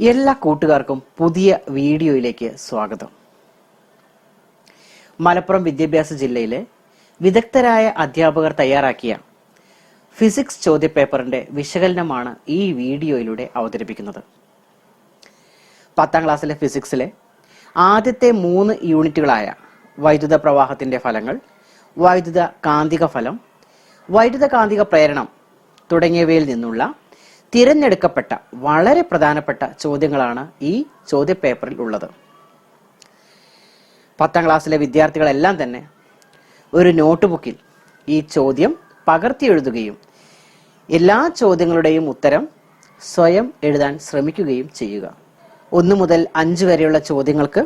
എല്ലാ കൂട്ടുകാർക്കും പുതിയ വീഡിയോയിലേക്ക് സ്വാഗതം. മലപ്പുറം വിദ്യാഭ്യാസ ജില്ലയിലെ വിദഗ്ധരായ അധ്യാപകർ തയ്യാറാക്കിയ ഫിസിക്സ് ചോദ്യപേപ്പറിന്റെ വിശകലനമാണ് ഈ വീഡിയോയിലൂടെ അവതരിപ്പിക്കുന്നത്. 10ാം ക്ലാസ്സിലെ ഫിസിക്സിലെ ആദ്യത്തെ 3 യൂണിറ്റുകളായ വൈദ്യുത പ്രവാഹത്തിന്റെ ഫലങ്ങൾ, വൈദ്യുത കാന്തിക ഫലം, വൈദ്യുത കാന്തിക പ്രേരണം തുടങ്ങിയവയിൽ നിന്നുള്ള തിരഞ്ഞെടുക്കപ്പെട്ട വളരെ പ്രധാനപ്പെട്ട ചോദ്യങ്ങളാണ് ഈ ചോദ്യപേപ്പറിൽ ഉള്ളത്. 10ാം ക്ലാസ്സിലെ വിദ്യാർത്ഥികളെല്ലാം തന്നെ ഒരു നോട്ട് ബുക്കിൽ ഈ ചോദ്യം പകർത്തി എഴുതുകയും എല്ലാ ചോദ്യങ്ങളുടെയും ഉത്തരം സ്വയം എഴുതാൻ ശ്രമിക്കുകയും ചെയ്യുക. 1 മുതൽ 5 വരെയുള്ള ചോദ്യങ്ങൾക്ക്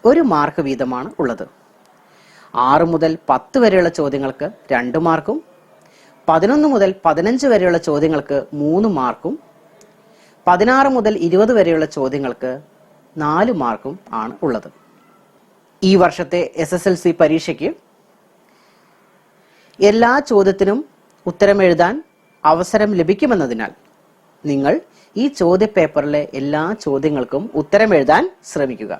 1 മാർക്ക് വീതമാണ് ഉള്ളത്. 6 മുതൽ 10 വരെയുള്ള ചോദ്യങ്ങൾക്ക് 2 മാർക്കും 11 മുതൽ 15 വരെയുള്ള ചോദ്യങ്ങൾക്ക് 3 മാർക്കും 16 മുതൽ 20 വരെയുള്ള ചോദ്യങ്ങൾക്ക് 4 മാർക്കും ആണ് ഉള്ളത്. ഈ വർഷത്തെ SSLC പരീക്ഷയ്ക്ക് എല്ലാ ചോദ്യത്തിനും ഉത്തരം എഴുതാൻ അവസരം ലഭിക്കുമെന്നതിനാൽ നിങ്ങൾ ഈ ചോദ്യപേപ്പറിലെ എല്ലാ ചോദ്യങ്ങൾക്കും ഉത്തരം എഴുതാൻ ശ്രമിക്കുക.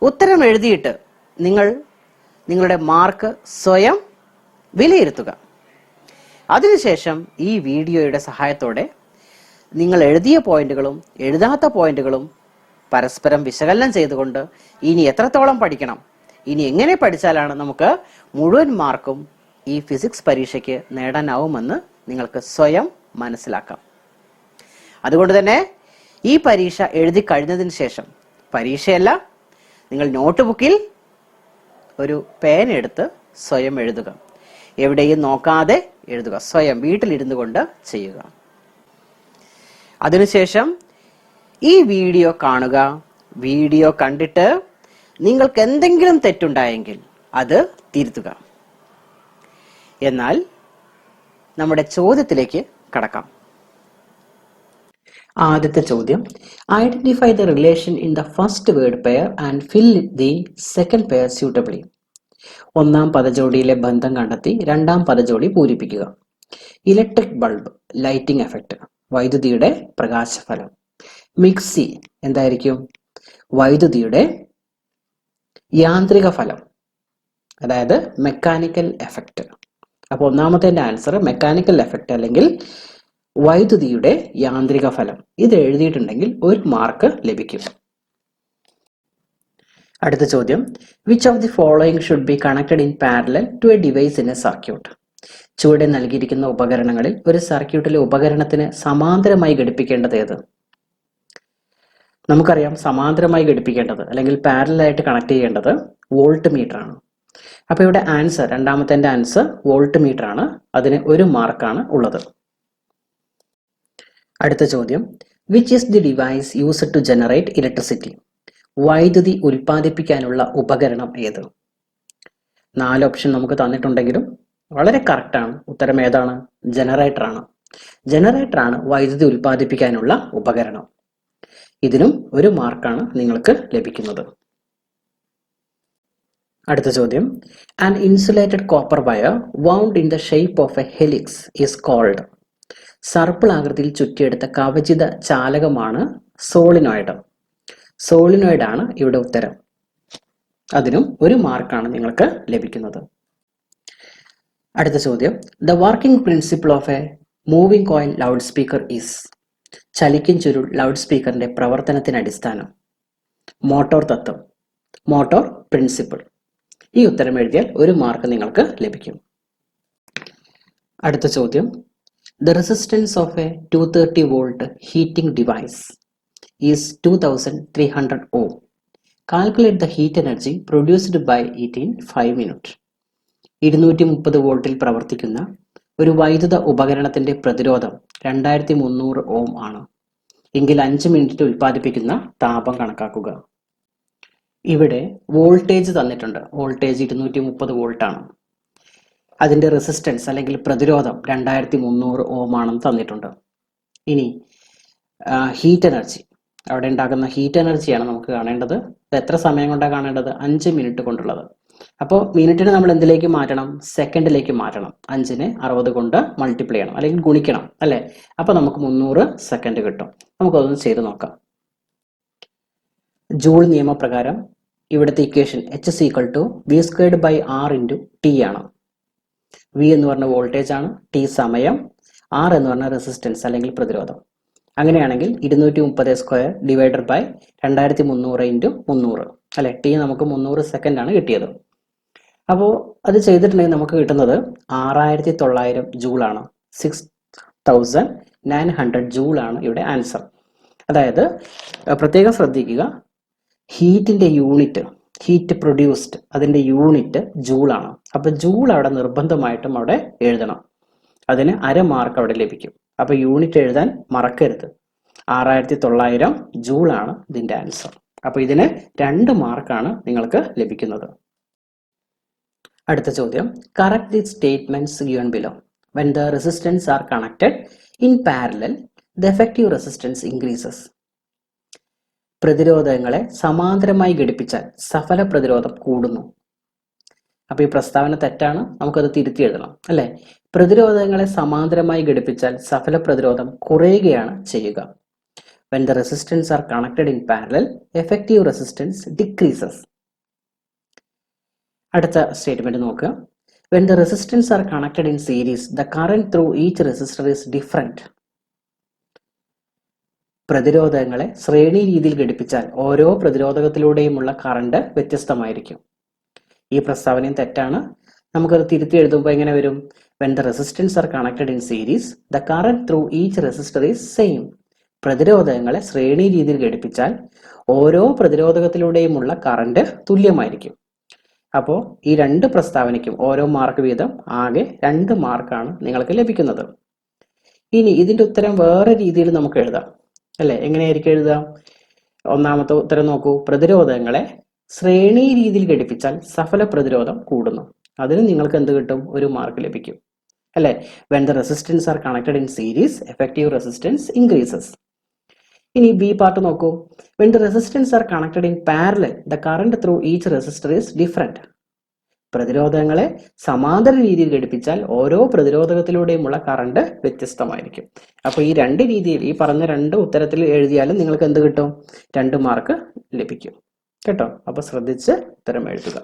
ഉത്തരം എഴുതിയിട്ട് നിങ്ങളുടെ മാർക്ക് സ്വയം വിലയിരുത്തുക. അതിനുശേഷം ഈ വീഡിയോയുടെ സഹായത്തോടെ നിങ്ങൾ എഴുതിയ പോയിന്റുകളും എഴുതാത്ത പോയിന്റുകളും പരസ്പരം വിശകലനം ചെയ്തുകൊണ്ട് ഇനി എത്രത്തോളം പഠിക്കണം, ഇനി എങ്ങനെ പഠിച്ചാലാണ് നമുക്ക് മുഴുവൻ മാർക്കും ഈ ഫിസിക്സ് പരീക്ഷയ്ക്ക് നേടാനാവുമെന്ന് നിങ്ങൾക്ക് സ്വയം മനസ്സിലാക്കാം. അതുകൊണ്ട് തന്നെ ഈ പരീക്ഷ എഴുതി കഴിഞ്ഞതിന് ശേഷം, പരീക്ഷയല്ല, നിങ്ങൾ നോട്ട് ബുക്കിൽ ഒരു പേന എടുത്ത് സ്വയം എഴുതുക. എവിടെയും നോക്കാതെ എഴുതുക. സ്വയം വീട്ടിലിരുന്നു കൊണ്ട് ചെയ്യുക. അതിനുശേഷം ഈ വീഡിയോ കാണുക. വീഡിയോ കണ്ടിട്ട് നിങ്ങൾക്ക് എന്തെങ്കിലും തെറ്റുണ്ടായെങ്കിൽ അത് തിരുത്തുക. എന്നാൽ നമ്മുടെ ചോദ്യത്തിലേക്ക് കടക്കാം. ആദ്യത്തെ ചോദ്യം, identify the relation in the first word pair and fill the second pair suitably. 1ാം പദജോടിയിലെ ബന്ധം കണ്ടെത്തി 2ാം പദജോടി പൂരിപ്പിക്കുക. ഇലക്ട്രിക് ബൾബ്, ലൈറ്റിംഗ് എഫക്റ്റ്, വൈദ്യുതിയുടെ പ്രകാശഫലം. മിക്സി എന്തായിരിക്കും? വൈദ്യുതിയുടെ യാന്ത്രിക ഫലം, അതായത് മെക്കാനിക്കൽ എഫക്റ്റ്. അപ്പൊ 1ാമത്തെ ആൻസർ മെക്കാനിക്കൽ എഫക്റ്റ് അല്ലെങ്കിൽ വൈദ്യുതിയുടെ യാന്ത്രിക ഫലം. ഇത് എഴുതിയിട്ടുണ്ടെങ്കിൽ 1 മാർക്ക് ലഭിക്കും. അടുത്ത ചോദ്യം, which of the following should be connected in parallel to a device in a circuit. ചുവടെ നൽകിയിരിക്കുന്ന ഉപകരണങ്ങളിൽ ഒരു സർക്യൂട്ടിലെ ഉപകരണത്തിന് സമാന്തരമായി ഘടിപ്പിക്കേണ്ടത് ഏത്? നമുക്കറിയാം, സമാന്തരമായി ഘടിപ്പിക്കേണ്ടത് അല്ലെങ്കിൽ പാരലലായിട്ട് കണക്ട് ചെയ്യേണ്ടത് വോൾട്ട് മീറ്റർ ആണ്. അപ്പൊ ഇവിടെ ആൻസർ, 2ാമത്തെ ആൻസർ വോൾട്ട് മീറ്റർ ആണ്. അതിന് 1 മാർക്കാണ് ഉള്ളത്. അടുത്ത ചോദ്യം, which is the device used to generate electricity. വൈദ്യുതി ഉൽപ്പാദിപ്പിക്കാനുള്ള ഉപകരണം ഏത്? 4 ഓപ്ഷൻ നമുക്ക് തന്നിട്ടുണ്ടെങ്കിലും വളരെ കറക്റ്റാണ്. ഉത്തരം ഏതാണ്? ജനറേറ്റർ ആണ്. ജനറേറ്റർ ആണ് വൈദ്യുതി ഉൽപ്പാദിപ്പിക്കാനുള്ള ഉപകരണം. ഇതിനും 1 മാർക്കാണ് നിങ്ങൾക്ക് ലഭിക്കുന്നത്. അടുത്ത ചോദ്യം, an insulated copper wire wound in the shape of a helix is called. സർപ്പിൾ ആകൃതിയിൽ ചുറ്റിയെടുത്ത കവചിത ചാലകമാണ് സോളിനോയിഡ്. സോളിനോയിഡ് ആണ് ഇവിടെ ഉത്തരം. അതിനും 1 മാർക്കാണ് നിങ്ങൾക്ക് ലഭിക്കുന്നത്. അടുത്ത ചോദ്യം, the working principle of a moving coil loudspeaker is. ചലിക്കും ചുരുൾ ലൗഡ് സ്പീക്കറിന്റെ പ്രവർത്തനത്തിന് അടിസ്ഥാനം. മോട്ടോർ തത്വം, മോട്ടോർ പ്രിൻസിപ്പിൾ. ഈ ഉത്തരം എഴുതിയാൽ 1 മാർക്ക് നിങ്ങൾക്ക് ലഭിക്കും. അടുത്ത ചോദ്യം, the resistance of A 230 volt heating device is 2300 ohm. Calculate the heat energy produced by it in 5 minutes. 230 വോൾട്ടിൽ പ്രവർത്തിക്കുന്ന ഒരു വൈദ്യുത ഉപകരണത്തിന്റെ പ്രതിരോധം 2300 ഓം ആണ്. എങ്കിൽ 5 മിനിറ്റിൽ ഉൽപ്പാദിപ്പിക്കുന്ന താപം കണക്കാക്കുക. ഇവിടെ വോൾട്ടേജ് തന്നിട്ടുണ്ട്. വോൾട്ടേജ് 230 വോൾട്ട് ആണ്. അതിന്റെ റെസിസ്റ്റൻസ് അല്ലെങ്കിൽ പ്രതിരോധം 2300 ഓം ആണെന്ന് തന്നിട്ടുണ്ട്. ഇനി ഹീറ്റ് എനർജി, അവിടെ ഉണ്ടാകുന്ന ഹീറ്റ് എനർജിയാണ് നമുക്ക് കാണേണ്ടത്. ഇത് എത്ര സമയം കൊണ്ടാണ് കാണേണ്ടത്? 5 മിനിറ്റ് കൊണ്ടുള്ളത്. അപ്പോൾ മിനിറ്റിനെ നമ്മൾ എന്തിലേക്ക് മാറ്റണം? സെക്കൻഡിലേക്ക് മാറ്റണം. 5നെ 60 കൊണ്ട് മൾട്ടിപ്ലൈ ചെയ്യണം അല്ലെങ്കിൽ ഗുണിക്കണം അല്ലേ? അപ്പോൾ നമുക്ക് 300 സെക്കൻഡ് കിട്ടും. നമുക്കതൊന്ന് ചെയ്ത് നോക്കാം. ജൂൾ നിയമപ്രകാരം ഇവിടുത്തെ equation H is equal to V²/R into T ആണ്. V എന്ന് പറഞ്ഞ വോൾട്ടേജ് ആണ്, T സമയം, R എന്ന് പറഞ്ഞ റെസിസ്റ്റൻസ് അല്ലെങ്കിൽ പ്രതിരോധം. അങ്ങനെയാണെങ്കിൽ 230² ഡിവൈഡഡ് ബൈ 2300 ഇൻറ്റു 300 അല്ലെ? T നമുക്ക് 300 സെക്കൻഡ് ആണ് കിട്ടിയത്. അപ്പോൾ അത് ചെയ്തിട്ടുണ്ടെങ്കിൽ നമുക്ക് കിട്ടുന്നത് 6900 ജൂളാണ്. 6900 ജൂളാണ് ഇവിടെ ആൻസർ. അതായത് പ്രത്യേകം ശ്രദ്ധിക്കുക, ഹീറ്റിന്റെ യൂണിറ്റ്, ഹീറ്റ് പ്രൊഡ്യൂസ്ഡ് അതിന്റെ യൂണിറ്റ് ജൂളാണ്. അപ്പൊ ജൂൾ അവിടെ നിർബന്ധമായിട്ടും അവിടെ എഴുതണം. അതിന് അര മാർക്ക് അവിടെ ലഭിക്കും. അപ്പൊ യൂണിറ്റ് എഴുതാൻ മറക്കരുത്. 6900 ജൂളാണ് ഇതിന്റെ ആൻസർ. അപ്പൊ ഇതിന് 2 മാർക്കാണ് നിങ്ങൾക്ക് ലഭിക്കുന്നത്. അടുത്ത ചോദ്യം, correct the statements given below. When the resistance are connected in parallel the effective resistance increases. പ്രതിരോധങ്ങളെ സമാന്തരമായി ഘടിപ്പിച്ചാൽ സഫല പ്രതിരോധം കൂടുന്നു. അപ്പൊ ഈ പ്രസ്താവന തെറ്റാണ്, നമുക്കത് തിരുത്തി എഴുതണം അല്ലെ? പ്രതിരോധങ്ങളെ സമാന്തരമായി ഘടിപ്പിച്ചാൽ സഫല പ്രതിരോധം കുറയുകയാണ് ചെയ്യുക. When the resistance are connected in parallel, effective resistance decreases. അടുത്ത സ്റ്റേറ്റ്മെന്റ് നോക്കുക. When the resistance are connected in series, the current through each resistor is different. പ്രതിരോധങ്ങളെ ശ്രേണി രീതിയിൽ ഘടിപ്പിച്ചാൽ ഓരോ പ്രതിരോധകത്തിലൂടെയുമുള്ള കറണ്ട് വ്യത്യസ്തമായിരിക്കും. ഈ പ്രസ്താവനയും തെറ്റാണ്, നമുക്കത് തിരുത്തി എഴുതുമ്പോൾ എങ്ങനെ വരും? When the resistance are connected in series, the current through each resistor is same. പ്രതിരോധങ്ങളെ ശ്രേണി രീതിയിൽ ഘടിപ്പിച്ചാൽ ഓരോ പ്രതിരോധകത്തിലൂടെയുമുള്ള കറണ്ട് തുല്യമായിരിക്കും. അപ്പോൾ ഈ 2 പ്രസ്താവനയ്ക്കും ഓരോ മാർക്ക് വീതം ആകെ 2 മാർക്കാണ് നിങ്ങൾക്ക് ലഭിക്കുന്നത്. ഇനി ഇതിന്റെ ഉത്തരം വേറെ രീതിയിൽ നമുക്ക് എഴുതാം അല്ലെ? എങ്ങനെയായിരിക്കും എഴുതാം? ഒന്നാമത്തെ ഉത്തരം നോക്കൂ. പ്രതിരോധങ്ങളെ ശ്രേണി രീതിയിൽ ഘടിപ്പിച്ചാൽ സഫല പ്രതിരോധം കൂടുന്നു. അതിന് നിങ്ങൾക്ക് എന്ത് കിട്ടും? 1 മാർക്ക് ലഭിക്കും അല്ലെ? When the resistance are connected in series, effective resistance increases. ഇനി ബി പാർട്ട് നോക്കൂ. When the resistance are connected in parallel, the current through each resistor is different. പ്രതിരോധങ്ങളെ സമാന്തര രീതിയിൽ ഘടിപ്പിച്ചാൽ ഓരോ പ്രതിരോധകത്തിലൂടെയുമുള്ള കറണ്ട് വ്യത്യസ്തമായിരിക്കും. അപ്പൊ ഈ 2 രീതിയിൽ, ഈ പറഞ്ഞ 2 ഉത്തരത്തിൽ എഴുതിയാലും നിങ്ങൾക്ക് എന്ത് കിട്ടും? 2 മാർക്ക് ലഭിക്കും കേട്ടോ. അപ്പൊ ശ്രദ്ധിച്ച് ഉത്തരം എഴുതുക.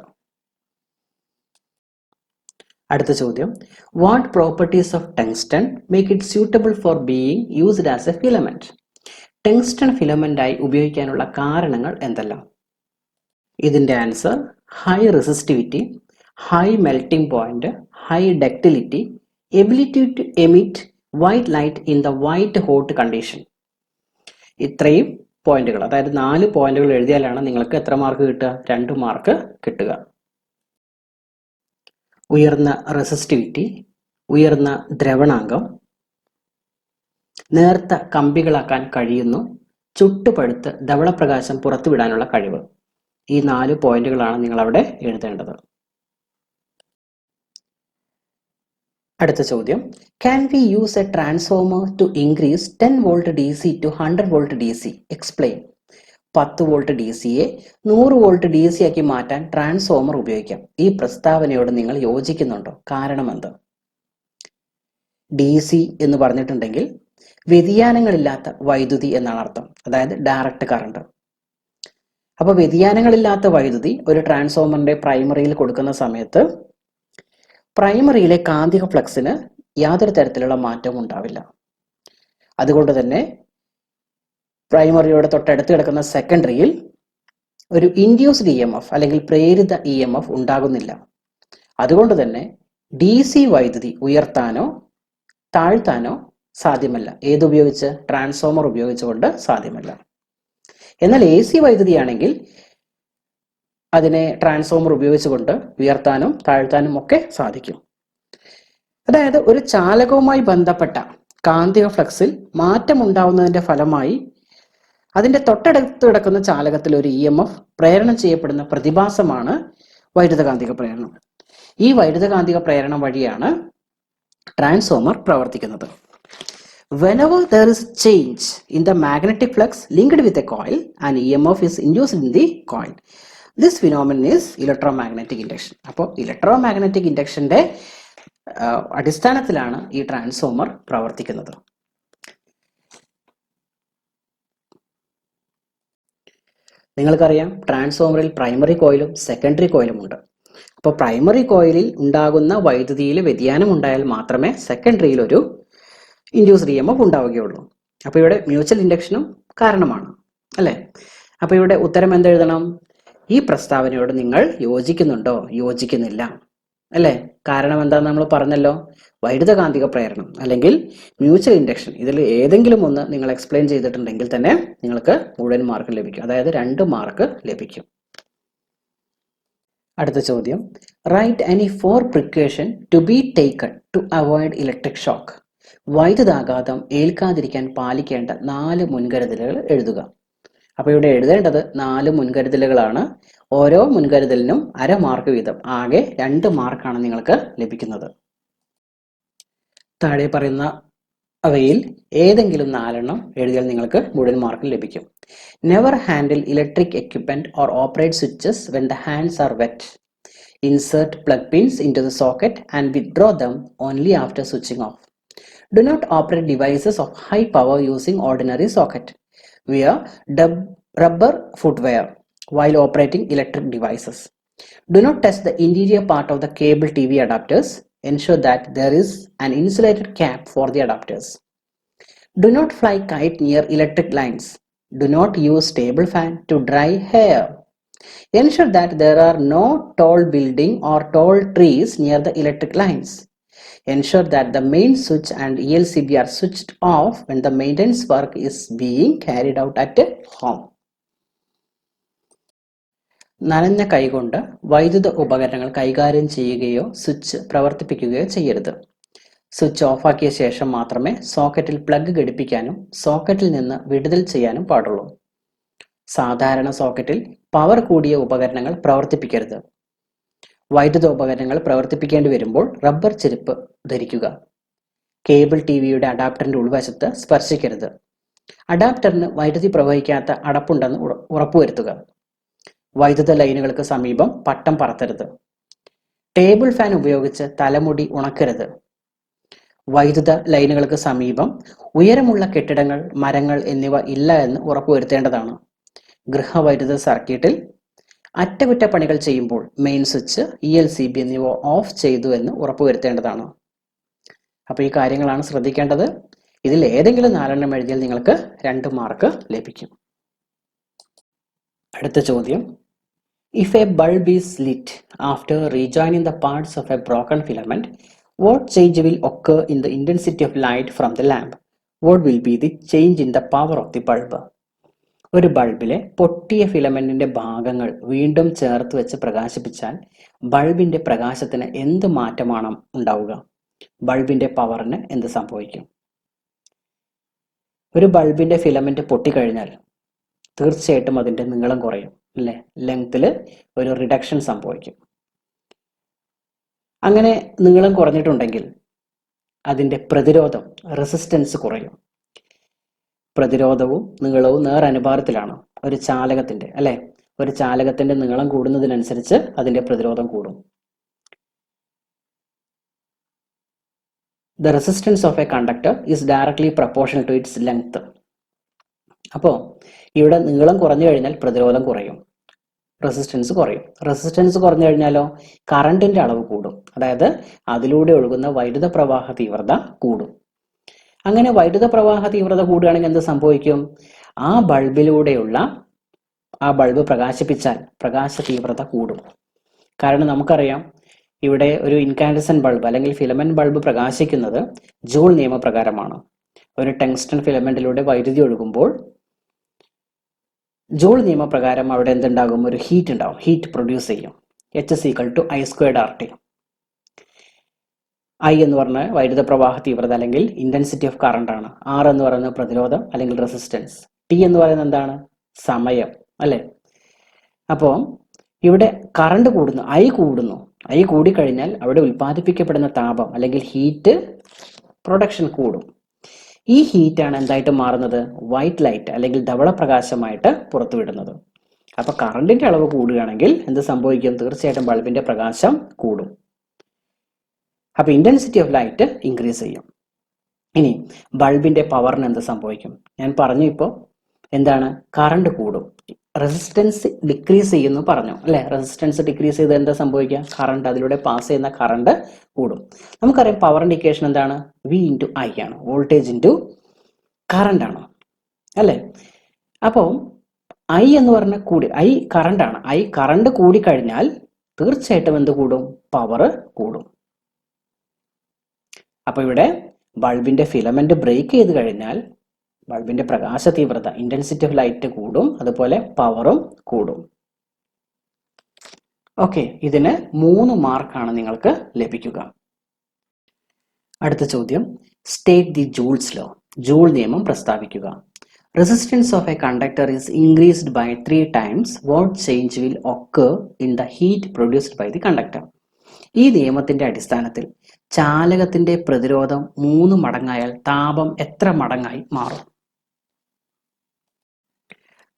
അടുത്ത ചോദ്യം, what properties of tungsten make it suitable for being used as a filament. Tungsten ഫിലമെന്റായി ഉപയോഗിക്കാനുള്ള കാരണങ്ങൾ എന്തെല്ലാം? ഇതിന്റെ answer high resistivity, high melting point, high ductility, ability to emit white light in the white hot condition. ഇത്രയും പോയിന്റുകൾ, അതായത് 4 പോയിന്റുകൾ എഴുതിയാലാണ് നിങ്ങൾക്ക് എത്ര മാർക്ക് കിട്ടുക? 2 മാർക്ക് കിട്ടുക. ഉയർന്ന റെസിസ്റ്റിവിറ്റി, ഉയർന്ന ദ്രവണാങ്കം, നേർത്ത കമ്പികളാക്കാൻ കഴിയുന്നു, ചുട്ടുപഴുത്ത് ധവളപ്രകാശം പുറത്തുവിടാനുള്ള കഴിവ്. ഈ 4 പോയിന്റുകളാണ് നിങ്ങൾ അവിടെ എഴുതേണ്ടത്. അടുത്ത ചോദ്യം, can we use a transformer to increase 10 volt D C to 100 volt D C? Explain. 10 volt D സിയെ 100 വോൾട്ട് ഡി സി ആക്കി മാറ്റാൻ ട്രാൻസ്ഫോമർ ഉപയോഗിക്കാം. ഈ പ്രസ്താവനയോട് നിങ്ങൾ യോജിക്കുന്നുണ്ടോ? കാരണം എന്ത്? ഡി സി എന്ന് പറഞ്ഞിട്ടുണ്ടെങ്കിൽ വ്യതിയാനങ്ങളില്ലാത്ത വൈദ്യുതി എന്നാണ് അർത്ഥം, അതായത് ഡയറക്റ്റ് കറണ്ട്. അപ്പൊ വ്യതിയാനങ്ങളില്ലാത്ത വൈദ്യുതി ഒരു ട്രാൻസ്ഫോമറിന്റെ പ്രൈമറിയിൽ കൊടുക്കുന്ന സമയത്ത് പ്രൈമറിയിലെ കാന്തിക ഫ്ലക്സിന് യാതൊരു തരത്തിലുള്ള മാറ്റവും ഉണ്ടാവില്ല. അതുകൊണ്ട് തന്നെ പ്രൈമറിയോട് തൊട്ടടുത്ത് കിടക്കുന്ന സെക്കൻഡറിയിൽ ഒരു ഇൻഡ്യൂസ്ഡ് ഇ എം എഫ് അല്ലെങ്കിൽ പ്രേരിത ഇ എം എഫ് ഉണ്ടാകുന്നില്ല. അതുകൊണ്ട് തന്നെ ഡി സി വൈദ്യുതി ഉയർത്താനോ താഴ്ത്താനോ സാധ്യമല്ല. ഏതുപയോഗിച്ച്? ട്രാൻസ്ഫോമർ ഉപയോഗിച്ചുകൊണ്ട് സാധ്യമല്ല. എന്നാൽ എ സി വൈദ്യുതിയാണെങ്കിൽ അതിനെ ട്രാൻസ്ഫോമർ ഉപയോഗിച്ചുകൊണ്ട് ഉയർത്താനും താഴ്ത്താനും ഒക്കെ സാധിക്കും. അതായത് ഒരു ചാലകവുമായി ബന്ധപ്പെട്ട കാന്തിക ഫ്ലക്സിൽ മാറ്റം ഉണ്ടാവുന്നതിന്റെ ഫലമായി അതിന്റെ തൊട്ടടുത്ത് കിടക്കുന്ന ചാലകത്തിൽ ഒരു ഇ എം എഫ് പ്രേരണം ചെയ്യപ്പെടുന്ന പ്രതിഭാസമാണ് വൈദ്യുതകാന്തിക പ്രേരണം. ഈ വൈദ്യുതകാന്തിക പ്രേരണം വഴിയാണ് ട്രാൻസ്ഫോമർ പ്രവർത്തിക്കുന്നത്. Whenever there is change in the magnetic flux linked with a coil, an EMF is induced in the coil. This phenomenon is electromagnetic induction. അപ്പോൾ ഇലക്ട്രോമാഗ്നറ്റിക് ഇൻഡക്ഷൻ്റെ അടിസ്ഥാനത്തിലാണ് ഈ ട്രാൻസ്ഫോമർ പ്രവർത്തിക്കുന്നത്. നിങ്ങൾക്കറിയാം, ട്രാൻസ്ഫോമറിൽ പ്രൈമറി കോയിലും സെക്കൻഡറി കോയിലും ഉണ്ട്. അപ്പോൾ പ്രൈമറി കോയിലിൽ ഉണ്ടാകുന്ന വൈദ്യുതിയിൽ വ്യതിയാനം ഉണ്ടായാൽ മാത്രമേ സെക്കൻഡറിയിൽ ഒരു ഇൻഡ്യൂസ്ഡ് EMF ഉണ്ടാവുകയുള്ളൂ. അപ്പോൾ ഇവിടെ മ്യൂച്വൽ ഇൻഡക്ഷനും കാരണമാണ്, അല്ലേ? അപ്പോൾ ഇവിടെ ഉത്തരം എന്തെഴുതണം? ഈ പ്രസ്താവനയോട് നിങ്ങൾ യോജിക്കുന്നുണ്ടോ, യോജിക്കുന്നില്ല, അല്ലേ? കാരണം എന്താണെന്ന് നമ്മൾ പറഞ്ഞല്ലോ, വൈദ്യുതകാന്തിക പ്രേരണം അല്ലെങ്കിൽ മ്യൂച്വൽ ഇൻഡക്ഷൻ, ഇതിൽ ഏതെങ്കിലും ഒന്ന് നിങ്ങൾ എക്സ്പ്ലെയിൻ ചെയ്തിട്ടുണ്ടെങ്കിൽ തന്നെ നിങ്ങൾക്ക് മുഴുവൻ മാർക്ക് ലഭിക്കും, അതായത് 2 മാർക്ക് ലഭിക്കും. അടുത്ത ചോദ്യം, write any 4 precaution to be taken to avoid electric shock. വൈദ്യുതാഘാതം ഏൽക്കാതിരിക്കാൻ പാലിക്കേണ്ട 4 മുൻകരുതലുകൾ എഴുതുക. അപ്പോൾ ഇവിടെ എഴുതേണ്ടത് 4 മുൻകരുതലുകളാണ്. ഓരോ മുൻകരുതലിനും 1/2 മാർക്ക് വീതം, ആകെ 2 മാർക്കാണ് നിങ്ങൾക്ക് ലഭിക്കുന്നത്. താഴെ പറയുന്ന അവയിൽ ഏതെങ്കിലും 4 എഴുതിയാൽ നിങ്ങൾക്ക് മുഴുവൻ മാർക്ക് ലഭിക്കും. Never handle electric equipment or operate switches when the hands are wet. Insert plug pins into the socket and withdraw them only after switching off. Do not operate devices of high power using ordinary socket. Wear rubber footwear while operating electric devices. Do not test the interior part of the cable TV adapters. Ensure that there is an insulated cap for the adapters. Do not fly kite near electric lines. Do not use table fan to dry hair. Ensure that there are no tall building or tall trees near the electric lines. Ensure that the main switch and ELCB are switched off when the maintenance work is being carried out at home. നനഞ്ഞ കൈകൊണ്ട് വൈദ്യുത ഉപകരണങ്ങൾ കൈകാര്യം ചെയ്യുകയോ switch പ്രവർത്തിപ്പിക്കുകയോ ചെയ്യരുത്. Switch ഓഫാക്കിയ ശേഷം മാത്രമേ സോക്കറ്റിൽ plug ഘടിപ്പിക്കാനും സോക്കറ്റിൽ നിന്ന് വിടുതൽ ചെയ്യാനും പാടുള്ളൂ. സാധാരണ സോക്കറ്റിൽ പവർ കൂടിയ ഉപകരണങ്ങൾ പ്രവർത്തിപ്പിക്കരുത്. വൈദ്യുത ഉപകരണങ്ങൾ പ്രവർത്തിപ്പിക്കേണ്ടി വരുമ്പോൾ റബ്ബർ ചെരുപ്പ് ധരിക്കുക. കേബിൾ TVയുടെ അഡാപ്റ്ററിന്റെ ഉൾവശത്ത് സ്പർശിക്കരുത്. അഡാപ്റ്ററിന് വൈദ്യുതി പ്രവഹിക്കാത്ത അടപ്പുണ്ടെന്ന് ഉറപ്പുവരുത്തുക. വൈദ്യുത ലൈനുകൾക്ക് സമീപം പട്ടം പറത്തരുത്. ടേബിൾ ഫാൻ ഉപയോഗിച്ച് തലമുടി ഉണക്കരുത്. വൈദ്യുത ലൈനുകൾക്ക് സമീപം ഉയരമുള്ള കെട്ടിടങ്ങൾ, മരങ്ങൾ എന്നിവ ഇല്ല എന്ന് ഉറപ്പുവരുത്തേണ്ടതാണ്. ഗൃഹവൈദ്യുത സർക്യൂട്ടിൽ അറ്റകുറ്റപ്പണികൾ ചെയ്യുമ്പോൾ മെയിൻ സ്വിച്ച്, ELCB എന്നിവ ഓഫ് ചെയ്തു എന്ന് ഉറപ്പുവരുത്തേണ്ടതാണ്. അപ്പോൾ ഈ കാര്യങ്ങളാണ് ശ്രദ്ധിക്കേണ്ടത്. ഇതിൽ ഏതെങ്കിലും 4 എഴുതിയാൽ നിങ്ങൾക്ക് 2 മാർക്ക് ലഭിക്കും. അടുത്ത ചോദ്യം, if A bulb is lit after rejoining the parts of A broken filament, what change will occur in the intensity of light from the lamp? What will be the change in the power of the bulb? ഒരു ബൾബിലെ പൊട്ടിയ ഫിലമെന്റിന്റെ ഭാഗങ്ങൾ വീണ്ടും ചേർത്ത് വെച്ച് പ്രകാശിപ്പിച്ചാൽ ബൾബിന്റെ പ്രകാശത്തിന് എന്ത് മാറ്റമാണ് ഉണ്ടാവുക? ബൾബിന്റെ പവറിന് എന്ത് സംഭവിക്കും? ഒരു ബൾബിന്റെ ഫിലമെന്റ് പൊട്ടിക്കഴിഞ്ഞാൽ തീർച്ചയായിട്ടും അതിന്റെ നീളം കുറയും, അല്ലേ? ലെങ്ത്തിൽ ഒരു റിഡക്ഷൻ സംഭവിക്കും. അങ്ങനെ നീളം കുറഞ്ഞിട്ടുണ്ടെങ്കിൽ അതിന്റെ പ്രതിരോധം, റെസിസ്റ്റൻസ് കുറയും. പ്രതിരോധവും നീളവും നേരനുപാതത്തിലാണ് ഒരു ചാലകത്തിന്റെ, അല്ലെ? ഒരു ചാലകത്തിന്റെ നീളം കൂടുന്നതിനനുസരിച്ച് അതിന്റെ പ്രതിരോധം കൂടും. The resistance of a conductor is directly proportional to its length. അപ്പോൾ ഇവിടെ നീളം കുറഞ്ഞു കഴിഞ്ഞാൽ പ്രതിരോധം കുറയും, റെസിസ്റ്റൻസ് കുറയും. റെസിസ്റ്റൻസ് കുറഞ്ഞു കഴിഞ്ഞാലോ കറണ്ടിന്റെ അളവ് കൂടും, അതായത് അതിലൂടെ ഒഴുകുന്ന വൈദ്യുത പ്രവാഹ തീവ്രത കൂടും. അങ്ങനെ വൈദ്യുത പ്രവാഹ തീവ്രത കൂടുകയാണെങ്കിൽ എന്ത് സംഭവിക്കും? ആ ബൾബ് പ്രകാശിപ്പിച്ചാൽ പ്രകാശ തീവ്രത കൂടും. കാരണം നമുക്കറിയാം, ഇവിടെ ഒരു ഇൻകാൻഡസെന്റ് ബൾബ് അല്ലെങ്കിൽ ഫിലമെന്റ് ബൾബ് പ്രകാശിക്കുന്നത് ജൂൾ നിയമപ്രകാരമാണ്. ഒരു ടങ്സ്റ്റൺ ഫിലമെന്റിലൂടെ വൈദ്യുതി ഒഴുകുമ്പോൾ ജൂൾ നിയമപ്രകാരം അവിടെ എന്തുണ്ടാകും? ഒരു ഹീറ്റ് ഉണ്ടാവും, ഹീറ്റ് പ്രൊഡ്യൂസ് ചെയ്യും. H=I²RT. I എന്ന് പറഞ്ഞാൽ വൈദ്യുത പ്രവാഹ തീവ്രത അല്ലെങ്കിൽ ഇന്റൻസിറ്റി ഓഫ് കറണ്ട് ആണ്. R എന്ന് പറയുന്നത് പ്രതിരോധം അല്ലെങ്കിൽ റെസിസ്റ്റൻസ്. T എന്ന് പറയുന്നത് എന്താണ്? സമയം, അല്ലെ? അപ്പോൾ ഇവിടെ കറണ്ട് കൂടുന്നു, I കൂടിക്കഴിഞ്ഞാൽ അവിടെ ഉൽപ്പാദിപ്പിക്കപ്പെടുന്ന താപം അല്ലെങ്കിൽ ഹീറ്റ് പ്രൊഡക്ഷൻ കൂടും. ഈ ഹീറ്റാണ് എന്തായിട്ട് മാറുന്നത്? വൈറ്റ് ലൈറ്റ് അല്ലെങ്കിൽ ധവള പ്രകാശമായിട്ട് പുറത്തുവിടുന്നത്. അപ്പോൾ കറണ്ടിന്റെ അളവ് കൂടുകയാണെങ്കിൽ എന്ത് സംഭവിക്കും? തീർച്ചയായിട്ടും ബൾബിന്റെ പ്രകാശം കൂടും. അപ്പോൾ ഇന്റൻസിറ്റി ഓഫ് ലൈറ്റ് ഇൻക്രീസ് ചെയ്യും. ഇനി ബൾബിന്റെ പവറിന് എന്ത് സംഭവിക്കും? ഞാൻ പറഞ്ഞു ഇപ്പോൾ എന്താണ്, കറണ്ട് കൂടും, റെസിസ്റ്റൻസ് ഡിക്രീസ് ചെയ്യുന്നു പറഞ്ഞു അല്ലെ. റെസിസ്റ്റൻസ് ഡിക്രീസ് ചെയ്ത് എന്താ സംഭവിക്കുക? കറണ്ട്, അതിലൂടെ പാസ് ചെയ്യുന്ന കറണ്ട് കൂടും. നമുക്കറിയാം പവറിന്റെ ഇക്വേഷൻ എന്താണ്? വി ഇൻറ്റു ഐ ആണ്, വോൾട്ടേജ് ഇൻറ്റു കറണ്ട് ആണ് അല്ലേ. അപ്പോൾ ഐ എന്ന് പറഞ്ഞ കൂടി, ഐ കറണ്ട് ആണ്, ഐ കറണ്ട് കൂടിക്കഴിഞ്ഞാൽ തീർച്ചയായിട്ടും എന്ത് കൂടും? പവർ കൂടും. അപ്പൊ ഇവിടെ ബൾബിന്റെ ഫിലമെന്റ് ബ്രേക്ക് ചെയ്ത് കഴിഞ്ഞാൽ ബൾബിന്റെ പ്രകാശ തീവ്രത, ഇന്റൻസിറ്റി ഓഫ് ലൈറ്റ് കൂടും, അതുപോലെ പവറും കൂടും. ഓക്കെ, ഇതിന് 3 മാർക്കാണ് നിങ്ങൾക്ക് ലഭിക്കുക. അടുത്ത ചോദ്യം, state the Joule's law, joule നിയമം പ്രസ്താവിക്കുക. Resistance of a conductor is increased by 3 times. What change will occur in the heat produced by the conductor? ഈ നിയമത്തിന്റെ അടിസ്ഥാനത്തിൽ ചാലകത്തിന്റെ പ്രതിരോധം 3 മടങ്ങായാൽ താപം എത്ര മടങ്ങായി മാറും?